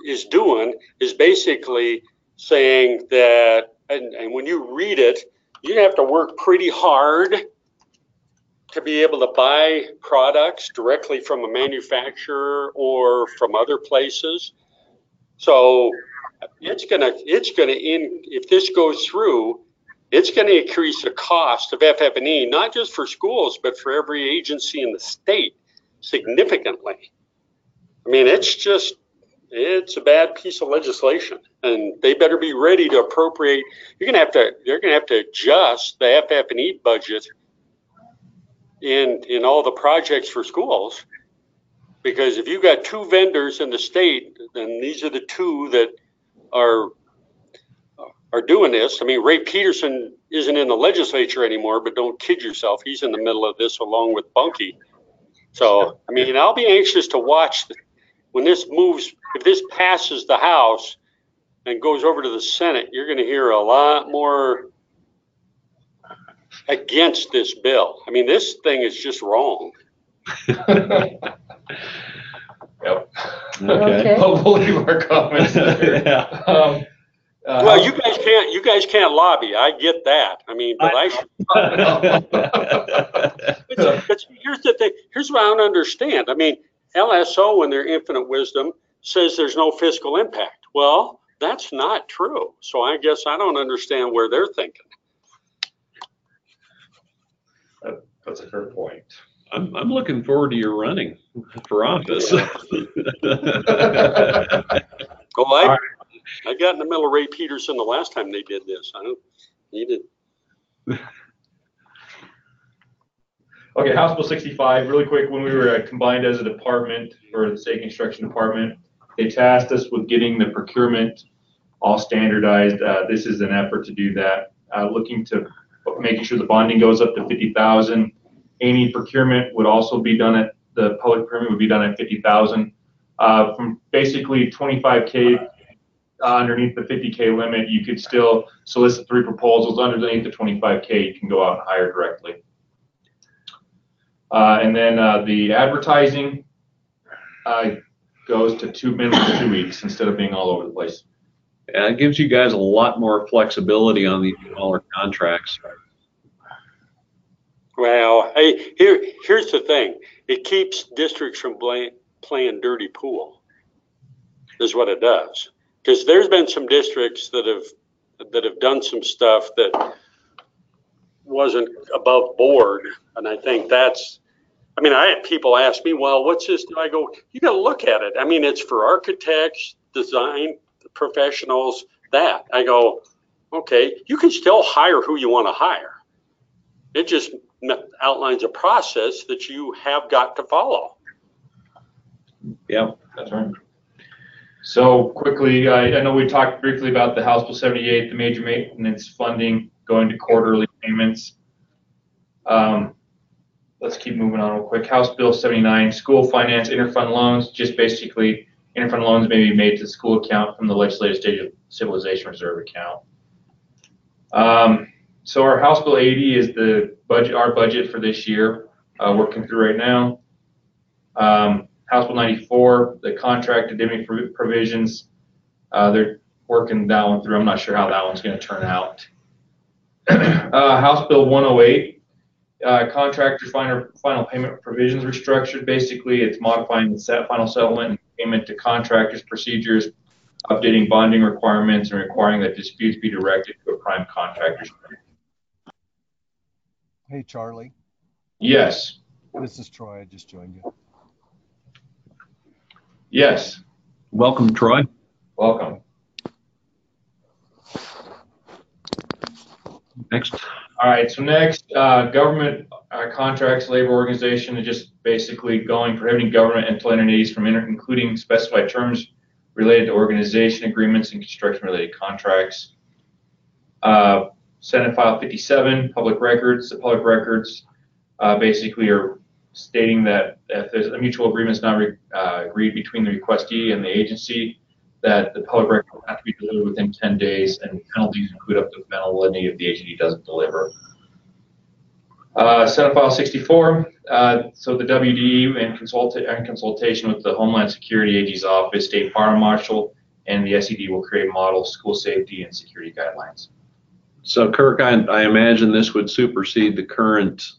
is doing is basically saying that, and when you read it, you have to work pretty hard to be able to buy products directly from a manufacturer or from other places. So if this goes through, it's going to increase the cost of FF&E, not just for schools, but for every agency in the state significantly. I mean, it's a bad piece of legislation, and they better be ready to appropriate. They're going to have to adjust the FF&E budget in all the projects for schools, because if you've got two vendors in the state, then these are the two that are doing this. I mean, Ray Peterson isn't in the legislature anymore, but don't kid yourself, he's in the middle of this along with Bunkie. So, I mean, I'll be anxious to watch when this moves. If this passes the House and goes over to the Senate, you're going to hear a lot more against this bill. I mean, this thing is just wrong. Yep. Okay. We'll leave our comments there. Yeah. Well, you guys can't lobby. I get that. I mean, but but here's the thing. Here's what I don't understand. I mean, LSO in their infinite wisdom says there's no fiscal impact. Well, that's not true. So I guess I don't understand where they're thinking. That's a fair point. I'm looking forward to your running for office. Well, I got in the middle of Ray Peterson the last time they did this. I don't need it. Okay, House Bill 65, really quick, when we were combined as a department for the state construction department, they tasked us with getting the procurement all standardized. This is an effort to do that, looking to making sure the bonding goes up to 50,000. Any procurement would also be done at, the public procurement would be done at 50,000. From basically 25K underneath the 50K limit, you could still solicit 3 proposals. Underneath the 25K, you can go out and hire directly. And then the advertising goes to minimum 2 weeks instead of being all over the place. Yeah, it gives you guys a lot more flexibility on these smaller contracts. Well, hey, here's the thing. It keeps districts from playing dirty pool, is what it does. Because there's been some districts that have done some stuff that wasn't above board, and I think that's. I mean, I had people ask me, "Well, what's this?" I go, "You got to look at it. I mean, it's for architects, design professionals." That I go, okay, you can still hire who you want to hire. It just outlines a process that you have got to follow. Yeah, that's right. So quickly, I know we talked briefly about the House Bill 78, the major maintenance funding going to quarterly payments. Let's keep moving on real quick. House Bill 79, school finance interfund loans, just basically interfund loans may be made to the school account from the legislative stage of civilization reserve account. So our House Bill 80 is the budget, our budget for this year, working through right now. House Bill 94, the contract indemnity provisions, they're working that one through. I'm not sure how that one's going to turn out. House Bill 108, contractor final payment provisions restructured. Basically, it's modifying the final settlement and payment to contractors procedures, updating bonding requirements, and requiring that disputes be directed to a prime contractor. Hey, Charlie. Yes. This is Troy. I just joined you. Yes. Welcome, Troy. Welcome. Next. All right, so next, government contracts, labor organization, and just basically prohibiting government and entities from including specified terms related to organization agreements and construction-related contracts. Senate File 57, public records. The public records basically are stating that if there's a mutual agreement is not agreed between the requestee and the agency, that the public record have to be delivered within 10 days, and penalties include up to penalty if the agency doesn't deliver. Senate File 64, so the WDE in consultation with the Homeland Security AG's office, State Fire Marshal, and the SED will create model school safety and security guidelines. So Kirk, I imagine this would supersede the current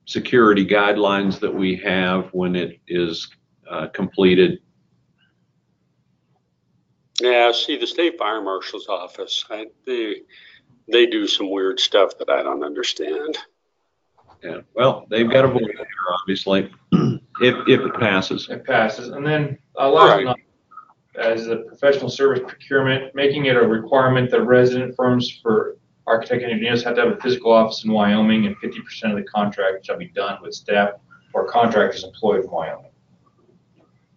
security guidelines that we have when it is completed. Yeah, see, the state fire marshal's office, they do some weird stuff that I don't understand. Yeah, well, they've got a vote here, obviously, if it passes. It passes. And then last Right. but as a professional service procurement, making it a requirement that resident firms for architect and engineers have to have a physical office in Wyoming, and 50% of the contract shall be done with staff or contractors employed in Wyoming.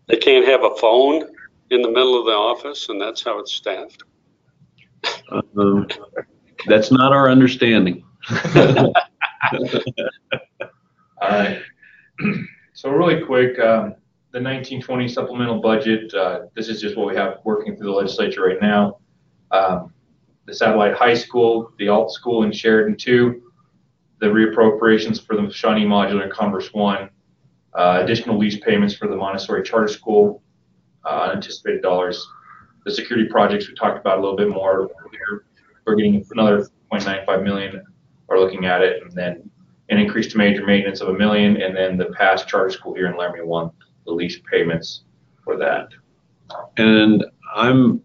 They can't have a phone in the middle of the office, and that's how it's staffed. That's not our understanding. All right. So really quick, the 1920 supplemental budget, this is just what we have working through the legislature right now. The satellite high school, the alt school in Sheridan 2, the reappropriations for the Shawnee Modular and Converse 1, additional lease payments for the Montessori Charter School, unanticipated dollars. The security projects we talked about a little bit more. We're getting another $0.95 million. We're looking at it, and then an increase to major maintenance of $1 million, and then the past charter school here in Laramie 1, the lease payments for that. And I'm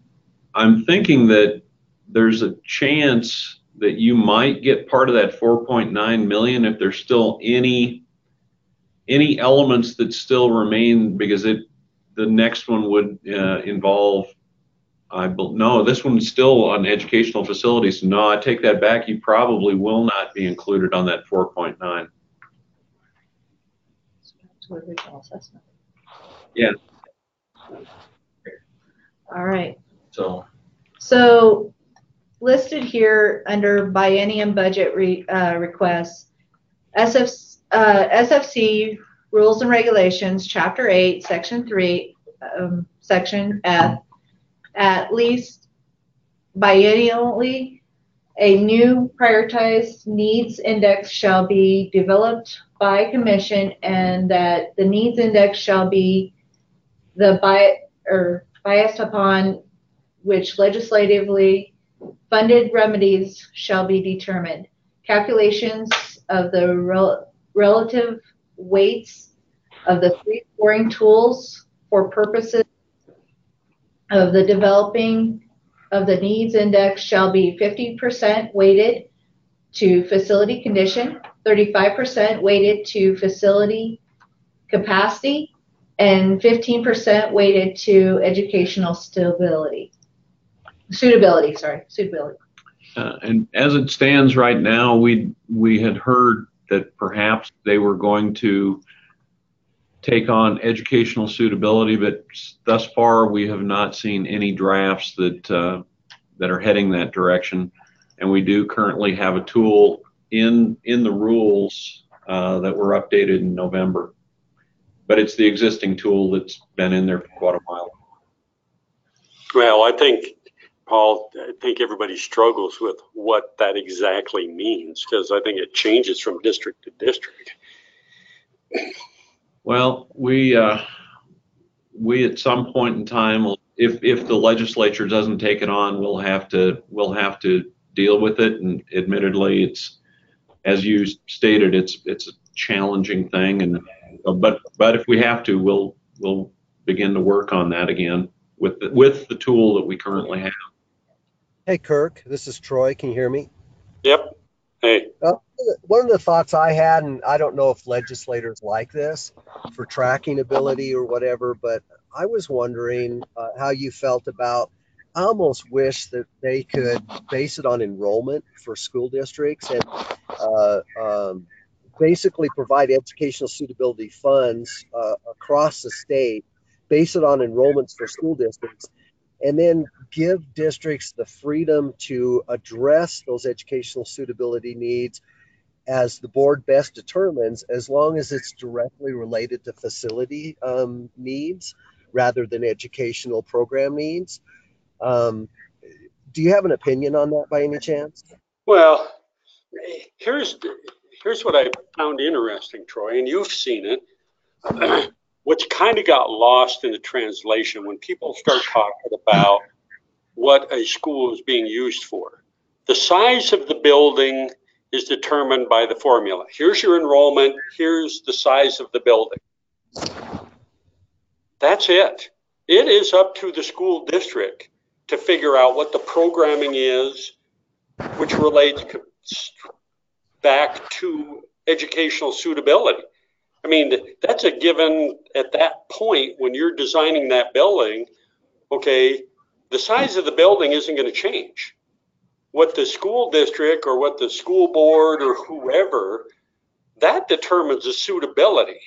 thinking that there's a chance that you might get part of that 4.9 million if there's still any elements that still remain, because the next one would involve, no, this one's still on educational facilities. No, I take that back. You probably will not be included on that 4.9. Yeah. All right. So Listed here under biennium budget requests, SFC Rules and Regulations, Chapter 8, Section 3, Section F, at least biennially, a new prioritized needs index shall be developed by commission, and that the needs index shall be biased upon which legislatively funded remedies shall be determined. Calculations of the relative weights of the three scoring tools for purposes of the developing of the needs index shall be 50% weighted to facility condition, 35% weighted to facility capacity, and 15% weighted to educational suitability. And as it stands right now, we had heard that perhaps they were going to take on educational suitability, but thus far we have not seen any drafts that are heading that direction. And we do currently have a tool in the rules that were updated in November, but it's the existing tool that's been in there for quite a while. Well, I think, Paul, everybody struggles with what that exactly means, because I think it changes from district to district. Well, we at some point in time, if the legislature doesn't take it on, we'll have to deal with it. And admittedly, it's, as you stated, it's a challenging thing. And but if we have to, we'll begin to work on that again with the tool that we currently have. Hey, Kirk, this is Troy. Can you hear me? Yep. Hey. One of the thoughts I had, and I don't know if legislators like this for tracking ability or whatever, but I was wondering how you felt about, I almost wish that they could base it on enrollment for school districts and basically provide educational suitability funds across the state, base it on enrollments for school districts, and then give districts the freedom to address those educational suitability needs as the board best determines, as long as it's directly related to facility needs. rather than educational program needs. Do you have an opinion on that by any chance? Well, here's what I found interesting, Troy, and you've seen it. What's kind of got lost in the translation when people start talking about what a school is being used for. The size of the building is determined by the formula. Here's your enrollment, here's the size of the building. That's it. It is up to the school district to figure out what the programming is, which relates back to educational suitability. I mean, that's a given at that point when you're designing that building. Okay, the size of the building isn't going to change. What the school district or what the school board or whoever, that determines the suitability.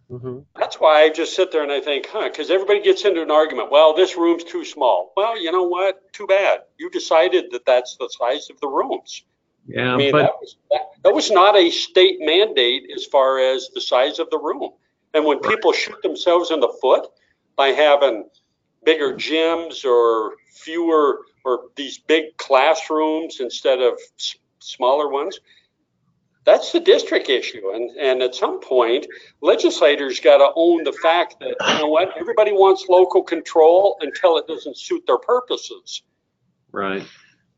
Mm-hmm. That's why I just sit there and I think, because everybody gets into an argument. Well, this room's too small. Well, you know what? Too bad. You decided that that's the size of the rooms. Yeah, I mean, but that was not a state mandate as far as the size of the room. And when people shoot themselves in the foot by having bigger gyms or fewer or these big classrooms instead of smaller ones, that's the district issue. And at some point, legislators got to own the fact that, you know what, everybody wants local control until it doesn't suit their purposes. right.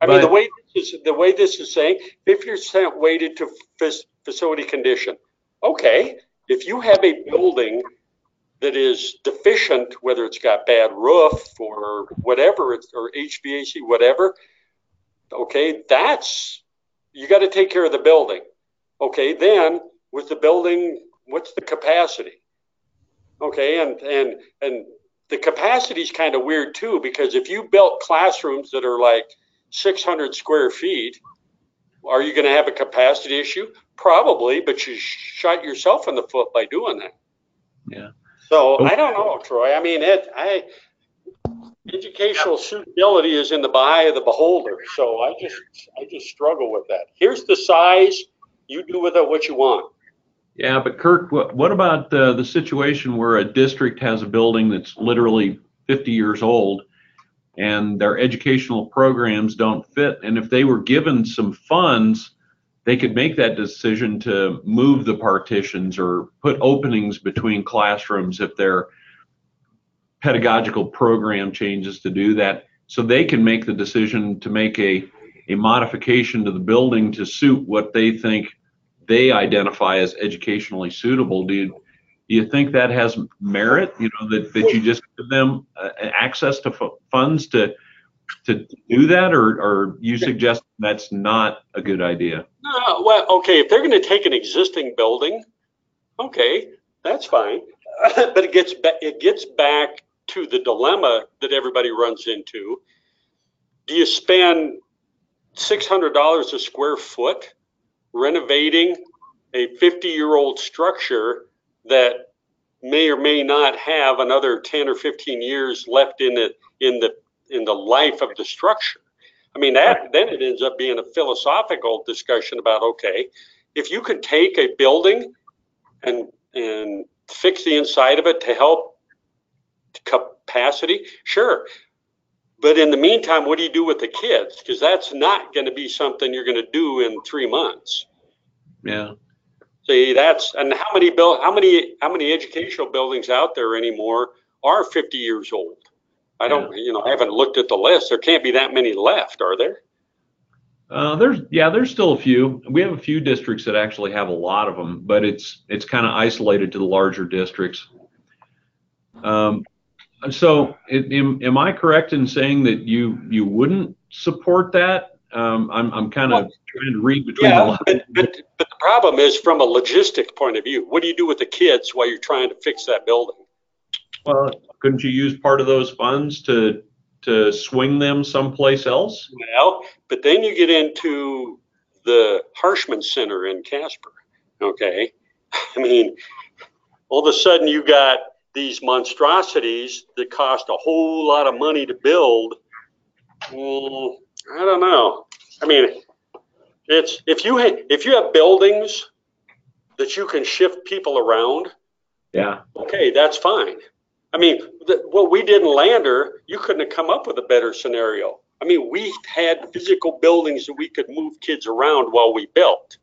I mean, the way this is saying, 50% weighted to facility condition. Okay, if you have a building that is deficient, whether it's got bad roof or whatever, or HVAC, whatever, okay, you got to take care of the building. Okay, then with the building, what's the capacity? Okay, and the capacity is kind of weird too, because if you built classrooms that are like 600 square feet, are you going to have a capacity issue? Probably, but you shot yourself in the foot by doing that. Yeah. So I don't know, Troy. I mean, educational suitability is in the eye of the beholder. So I just struggle with that. Here's the size. You do with it what you want. Yeah, but Kirk, what about the situation where a district has a building that's literally 50 years old and their educational programs don't fit? And if they were given some funds, they could make that decision to move the partitions or put openings between classrooms if their pedagogical program changes to do that. So they can make the decision to make a modification to the building to suit what they think they identify as educationally suitable. Do you think that has merit? You know, that you just give them access to funds to do that, or you suggest that's not a good idea? No, well, okay, if they're going to take an existing building, okay, that's fine. But it gets back to the dilemma that everybody runs into. Do you spend $600 a square foot renovating a 50-year-old structure that may or may not have another 10 or 15 years left in the life of the structure? I mean, then it ends up being a philosophical discussion about, okay, if you can take a building and fix the inside of it to help capacity, sure. But in the meantime, what do you do with the kids? Because that's not going to be something you're going to do in 3 months. Yeah. See, and how many educational buildings out there anymore are 50 years old? I haven't looked at the list. There can't be that many left, are there? There's still a few. We have a few districts that actually have a lot of them, but it's kind of isolated to the larger districts. So am I correct in saying that you wouldn't support that? I'm kind of trying to read between the lines. But the problem is, from a logistic point of view, what do you do with the kids while you're trying to fix that building? Well, couldn't you use part of those funds to swing them someplace else? Well, but then you get into the Harshman Center in Casper, okay? I mean, all of a sudden you got these monstrosities that cost a whole lot of money to build. I don't know. I mean, it's if you have buildings that you can shift people around, yeah, okay, that's fine. I mean, what we did in Lander, you couldn't have come up with a better scenario. I mean, we had physical buildings that we could move kids around while we built.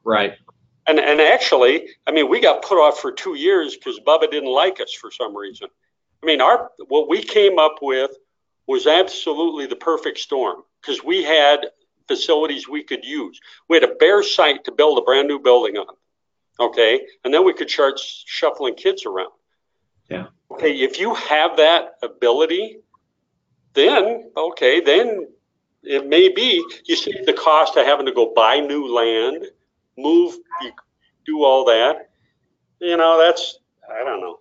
Right. And actually, I mean, we got put off for 2 years because Bubba didn't like us for some reason. I mean, what we came up with was absolutely the perfect storm because we had facilities we could use. We had a bare site to build a brand new building on. Okay. And then we could start shuffling kids around. Yeah. Okay. If you have that ability, then it may be you save the cost of having to go buy new land, move, you do all that. You know, I don't know.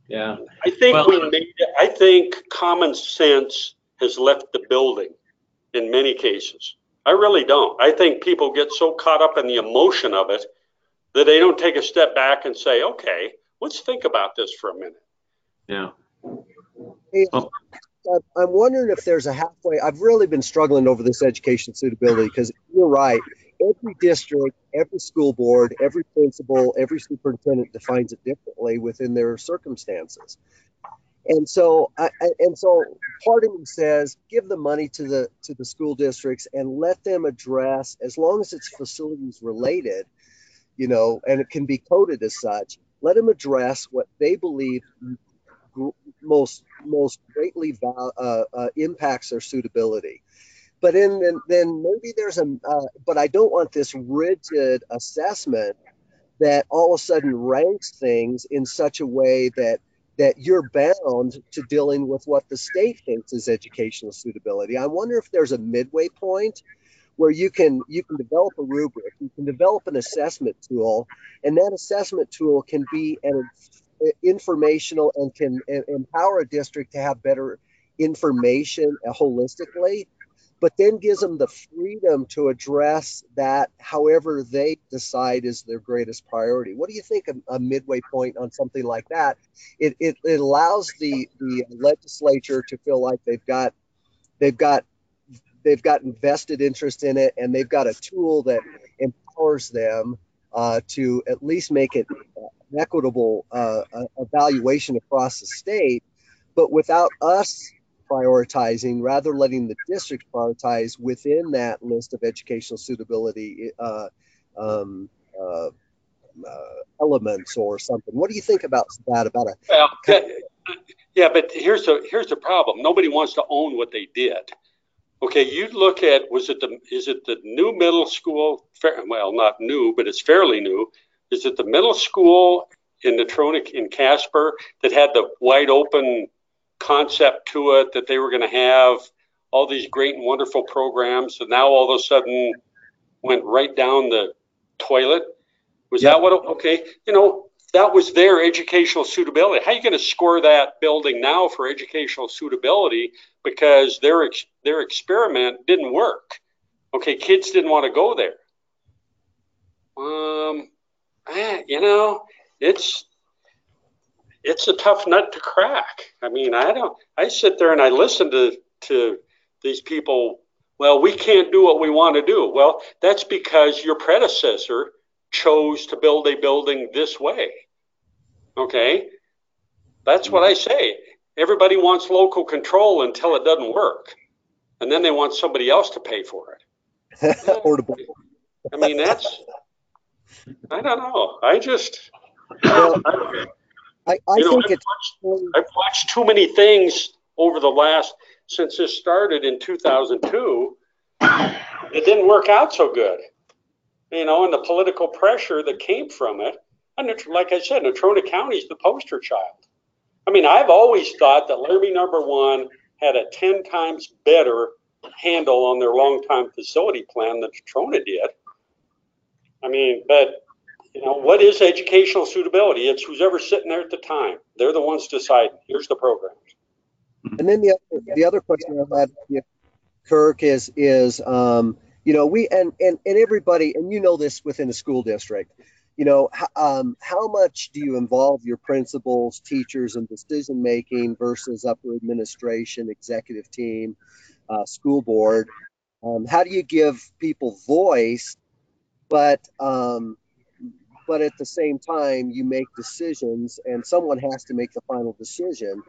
Yeah. I think Well, I think common sense has left the building in many cases. I really don't. I think people get so caught up in the emotion of it that they don't take a step back and say, okay, let's think about this for a minute. yeah. Hey, Oh, I'm wondering if there's a halfway. I've really been struggling over this education suitability because you're right. Every district, every school board, every principal, every superintendent defines it differently within their circumstances. And so, part of me says, give the money to the school districts and let them address, as long as it's facilities related, and it can be coded as such. Let them address what they believe most greatly impacts their suitability. But then maybe there's but I don't want this rigid assessment that all of a sudden ranks things in such a way that you're bound to dealing with what the state thinks is educational suitability. I wonder if there's a midway point where you can develop a rubric, you can develop an assessment tool, and that assessment tool can be an informational and can empower a district to have better information holistically, but then gives them the freedom to address that however they decide is their greatest priority. What do you think a midway point on something like that? It allows the legislature to feel like they've got invested interest in it, and they've got a tool that empowers them to at least make it an equitable evaluation across the state, but without us prioritizing, rather letting the district prioritize within that list of educational suitability elements or something. What do you think about that? Well, yeah, but here's the problem. Nobody wants to own what they did. Okay, you look at is it the new middle school? Well, not new, but it's fairly new. Is it the middle school in Natronic in Casper that had the wide open concept to it that they were going to have all these great and wonderful programs, and now all of a sudden went right down the toilet? Was that what? Okay, that was their educational suitability. How are you going to score that building now for educational suitability because their experiment didn't work? Okay, kids didn't want to go there. It's a tough nut to crack. I mean, I sit there and I listen to these people. Well, we can't do what we want to do. Well, that's because your predecessor chose to build a building this way. Okay, that's what I say. Everybody wants local control until it doesn't work, and then they want somebody else to pay for it. I mean, I don't know. I just, Well, I think I've watched too many things over since this started in 2002. It didn't work out so good, and the political pressure that came from it. And like I said, Natrona County is the poster child. I mean, I've always thought that Laramie number 1 had a 10 times better handle on their long-time facility plan than Natrona did. I mean, but what is educational suitability? It's who's ever sitting there at the time. They're the ones deciding. Here's the program. And then the other question I had, Kirk, is we and everybody, and this within a school district, how much do you involve your principals, teachers in decision making versus upper administration, executive team, school board? How do you give people voice, but but at the same time, you make decisions, and someone has to make the final decision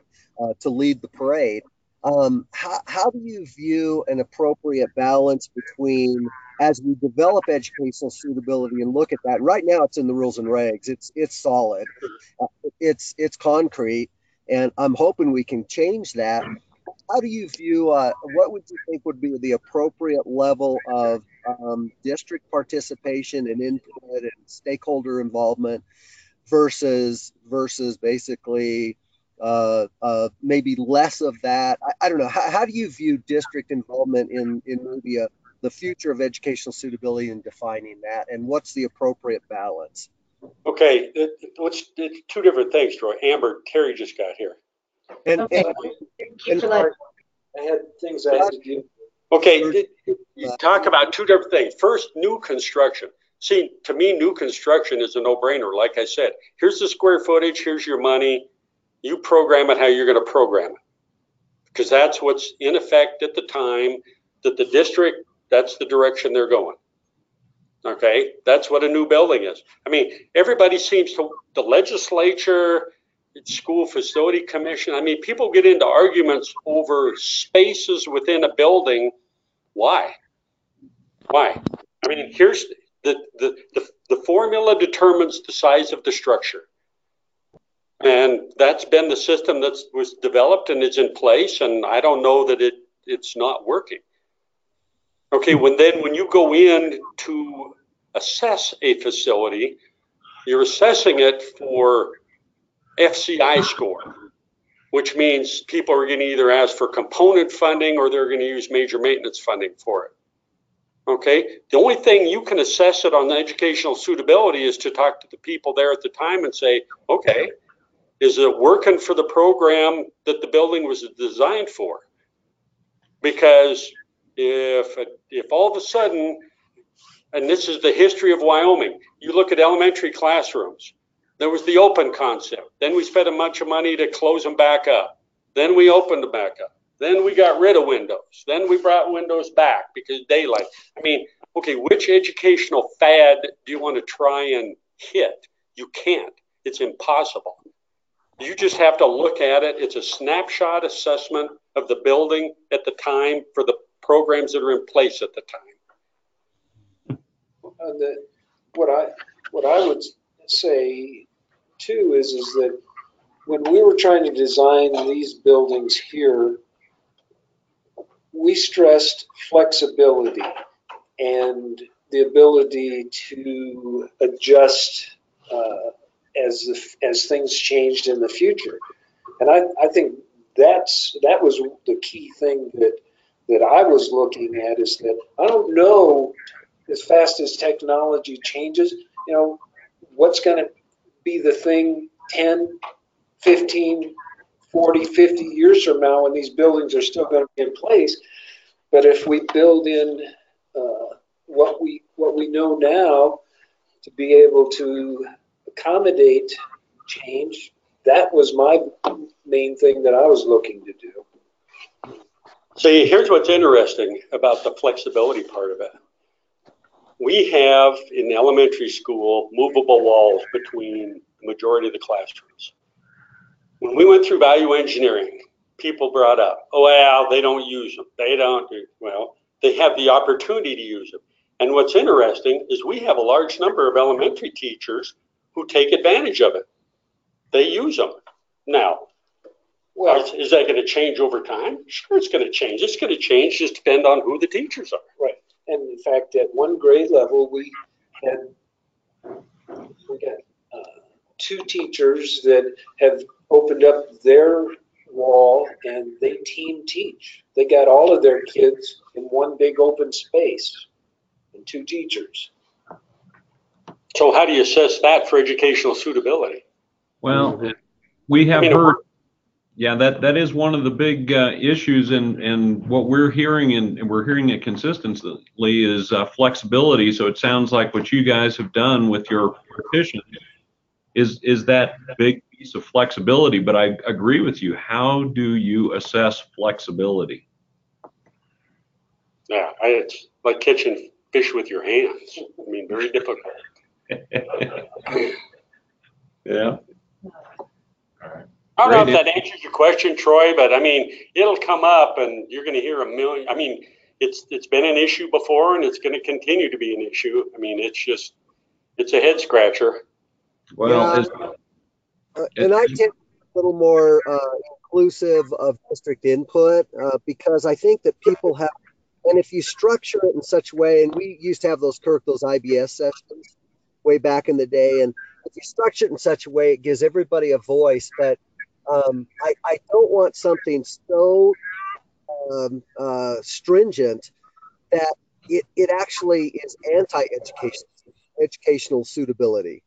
to lead the parade. How do you view an appropriate balance between, as we develop educational suitability and look at that? Right now, it's in the rules and regs. It's solid. It's concrete, and I'm hoping we can change that. How do you view, what would you think would be the appropriate level of district participation and input and stakeholder involvement versus basically maybe less of that? I don't know. How do you view district involvement in maybe the future of educational suitability and defining that, and what's the appropriate balance? Okay, it's two different things, Troy. Amber, Terry just got here. And, Okay. Thank you for that. I had things I had to do. Okay, you talk about two different things. First, new construction. See, to me, new construction is a no-brainer. Like I said, here's the square footage, here's your money. You program it how you're going to program it. Because that's what's in effect at the time that the district, that's the direction they're going. Okay, that's what a new building is. I mean, everybody seems to, the legislature, school facility commission, I mean, people get into arguments over spaces within a building. Why? Why? I mean, here's the formula determines the size of the structure. And that's been the system that was developed and is in place, and I don't know that it's not working. Okay, when you go in to assess a facility, you're assessing it for FCI score, which means people are going to either ask for component funding or they're going to use major maintenance funding for it. Okay, the only thing you can assess it on the educational suitability is to talk to the people there at the time and say, okay, is it working for the program that the building was designed for? Because if all of a sudden, and this is the history of Wyoming, you look at elementary classrooms, there was the open concept. Then we spent a bunch of money to close them back up. Then we opened them back up. Then we got rid of windows. Then we brought windows back because daylight. I mean, okay, which educational fad do you want to try and hit? You can't. It's impossible. You just have to look at it. It's a snapshot assessment of the building at the time for the programs that are in place at the time. What I would say too is that when we were trying to design these buildings here, we stressed flexibility and the ability to adjust as things changed in the future. And I think that was the key thing that I was looking at, is that I don't know, as fast as technology changes, you know, what's going to be the thing 10, 15, 40, 50 years from now when these buildings are still going to be in place. But if we build in what we know now to be able to accommodate change, that was my main thing that I was looking to do. See, here's what's interesting about the flexibility part of it. We have in elementary school movable walls between the majority of the classrooms. When we went through value engineering, people brought up, oh, well, they don't use them. They don't do, well, they have the opportunity to use them. And what's interesting is we have a large number of elementary teachers who take advantage of it. They use them. Now, well, is that going to change over time? Sure, it's going to change. It's going to change, just depend on who the teachers are. Right. And in fact, at one grade level, we got two teachers that have opened up their wall and they team teach. They got all of their kids in one big open space and two teachers. So how do you assess that for educational suitability? Well, we have heard, yeah, that is one of the big issues, and what we're hearing, and we're hearing it consistently, is flexibility. So it sounds like what you guys have done with your partition is that big piece of flexibility. But I agree with you. How do you assess flexibility? Yeah, it's like catching fish with your hands. I mean, very difficult. Yeah. I don't know if Great. that answers your question, Troy, but I mean, it'll come up and you're going to hear a million. I mean, it's been an issue before and it's going to continue to be an issue. I mean, it's a head scratcher. Well, and I tend to be a little more inclusive of district input because I think that people have, and if you structure it in such a way, and we used to have those IBS sessions way back in the day, and if you structure it in such a way, it gives everybody a voice. But I don't want something so stringent that it actually is educational suitability.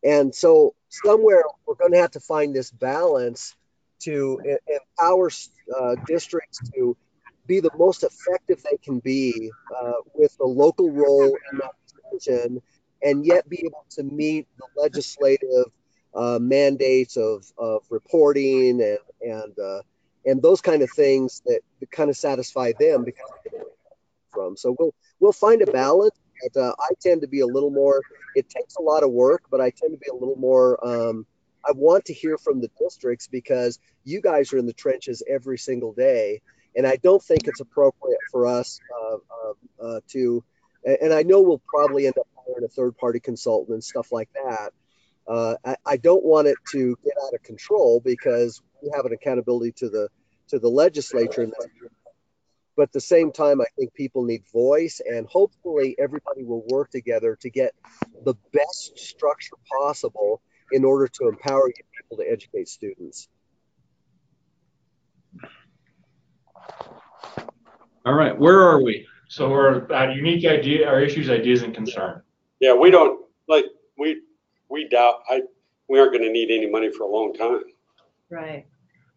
And so somewhere we're going to have to find this balance to empower districts to be the most effective they can be with the local role in that decision, and yet be able to meet the legislative mandates of reporting and those kind of things that kind of satisfy them because from. So we'll find a balance. But, I tend to be a little more. It takes a lot of work, but I tend to be a little more. I want to hear from the districts because you guys are in the trenches every single day, and I don't think it's appropriate for us to. And I know we'll probably end up hiring a third-party consultant and stuff like that. I don't want it to get out of control because we have an accountability to the legislature. But at the same time, I think people need voice, and hopefully everybody will work together to get the best structure possible in order to empower people to educate students. all right. Where are we? So we're at unique idea, our issues, ideas, and concern. Yeah, we don't like we doubt we aren't going to need any money for a long time. Right.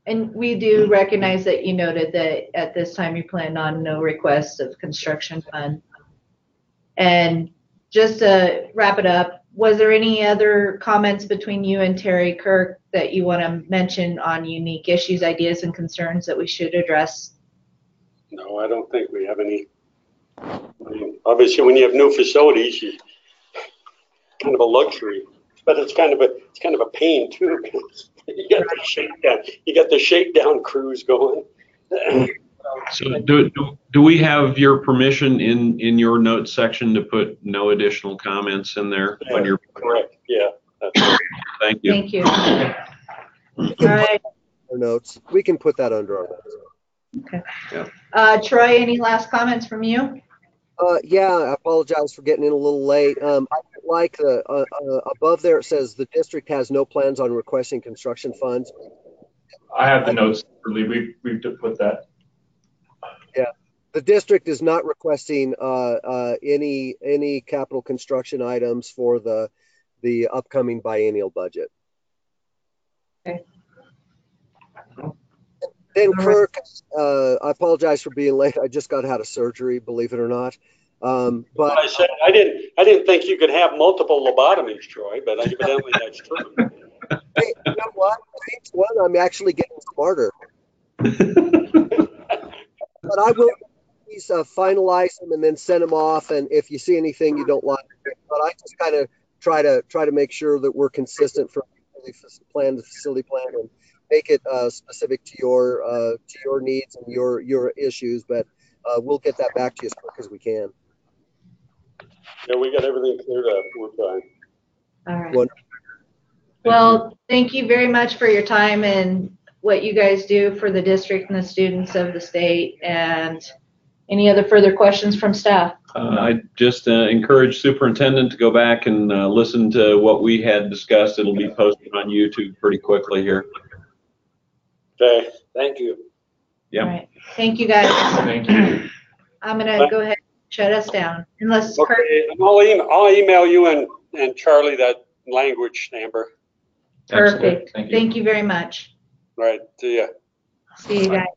And we do recognize that you noted that at this time you plan on no requests of construction fund. And just to wrap it up, was there any other comments between you and Terry Kirk that you want to mention on unique issues, ideas, and concerns that we should address? No, I don't think we have any. I mean, obviously, when you have new facilities, it's kind of a luxury, but it's kind of a pain too. You got the shakedown crews going. So do we have your permission in your notes section to put no additional comments in there? Yeah, when you're correct. Yeah. Thank you. Thank you. All right. Our notes. We can put that under our notes. Okay. Yeah. Troy, any last comments from you? Yeah, I apologize for getting in a little late. I like above there it says the district has no plans on requesting construction funds. I have the notes. We've put that. Yeah, the district is not requesting any capital construction items for the upcoming biennial budget. Okay. Then Kirk, I apologize for being late. I just got out of surgery, believe it or not. But I said I didn't think you could have multiple lobotomies, Troy, but evidently that's true. Hey, you know what? Each one, I'm actually getting smarter. But I will please finalize them and then send them off. And if you see anything you don't like, but I just kind of try to make sure that we're consistent from the facility plan, and make it specific to your needs and your issues. But we'll get that back to you as quick as we can. Yeah, we got everything cleared up. We're fine. All right. Well, thank you very much for your time and what you guys do for the district and the students of the state. And any other further questions from staff? I just encourage superintendent to go back and listen to what we had discussed. It'll be posted on YouTube pretty quickly here. Okay. Thank you. Yeah. All right. Thank you, guys. Thank you. I'm going to go ahead and shut us down. Unless Kirk. Okay. I'll email you and Charlie that language, Amber. Perfect. Thank you. Thank you very much. All right. See ya. See you guys.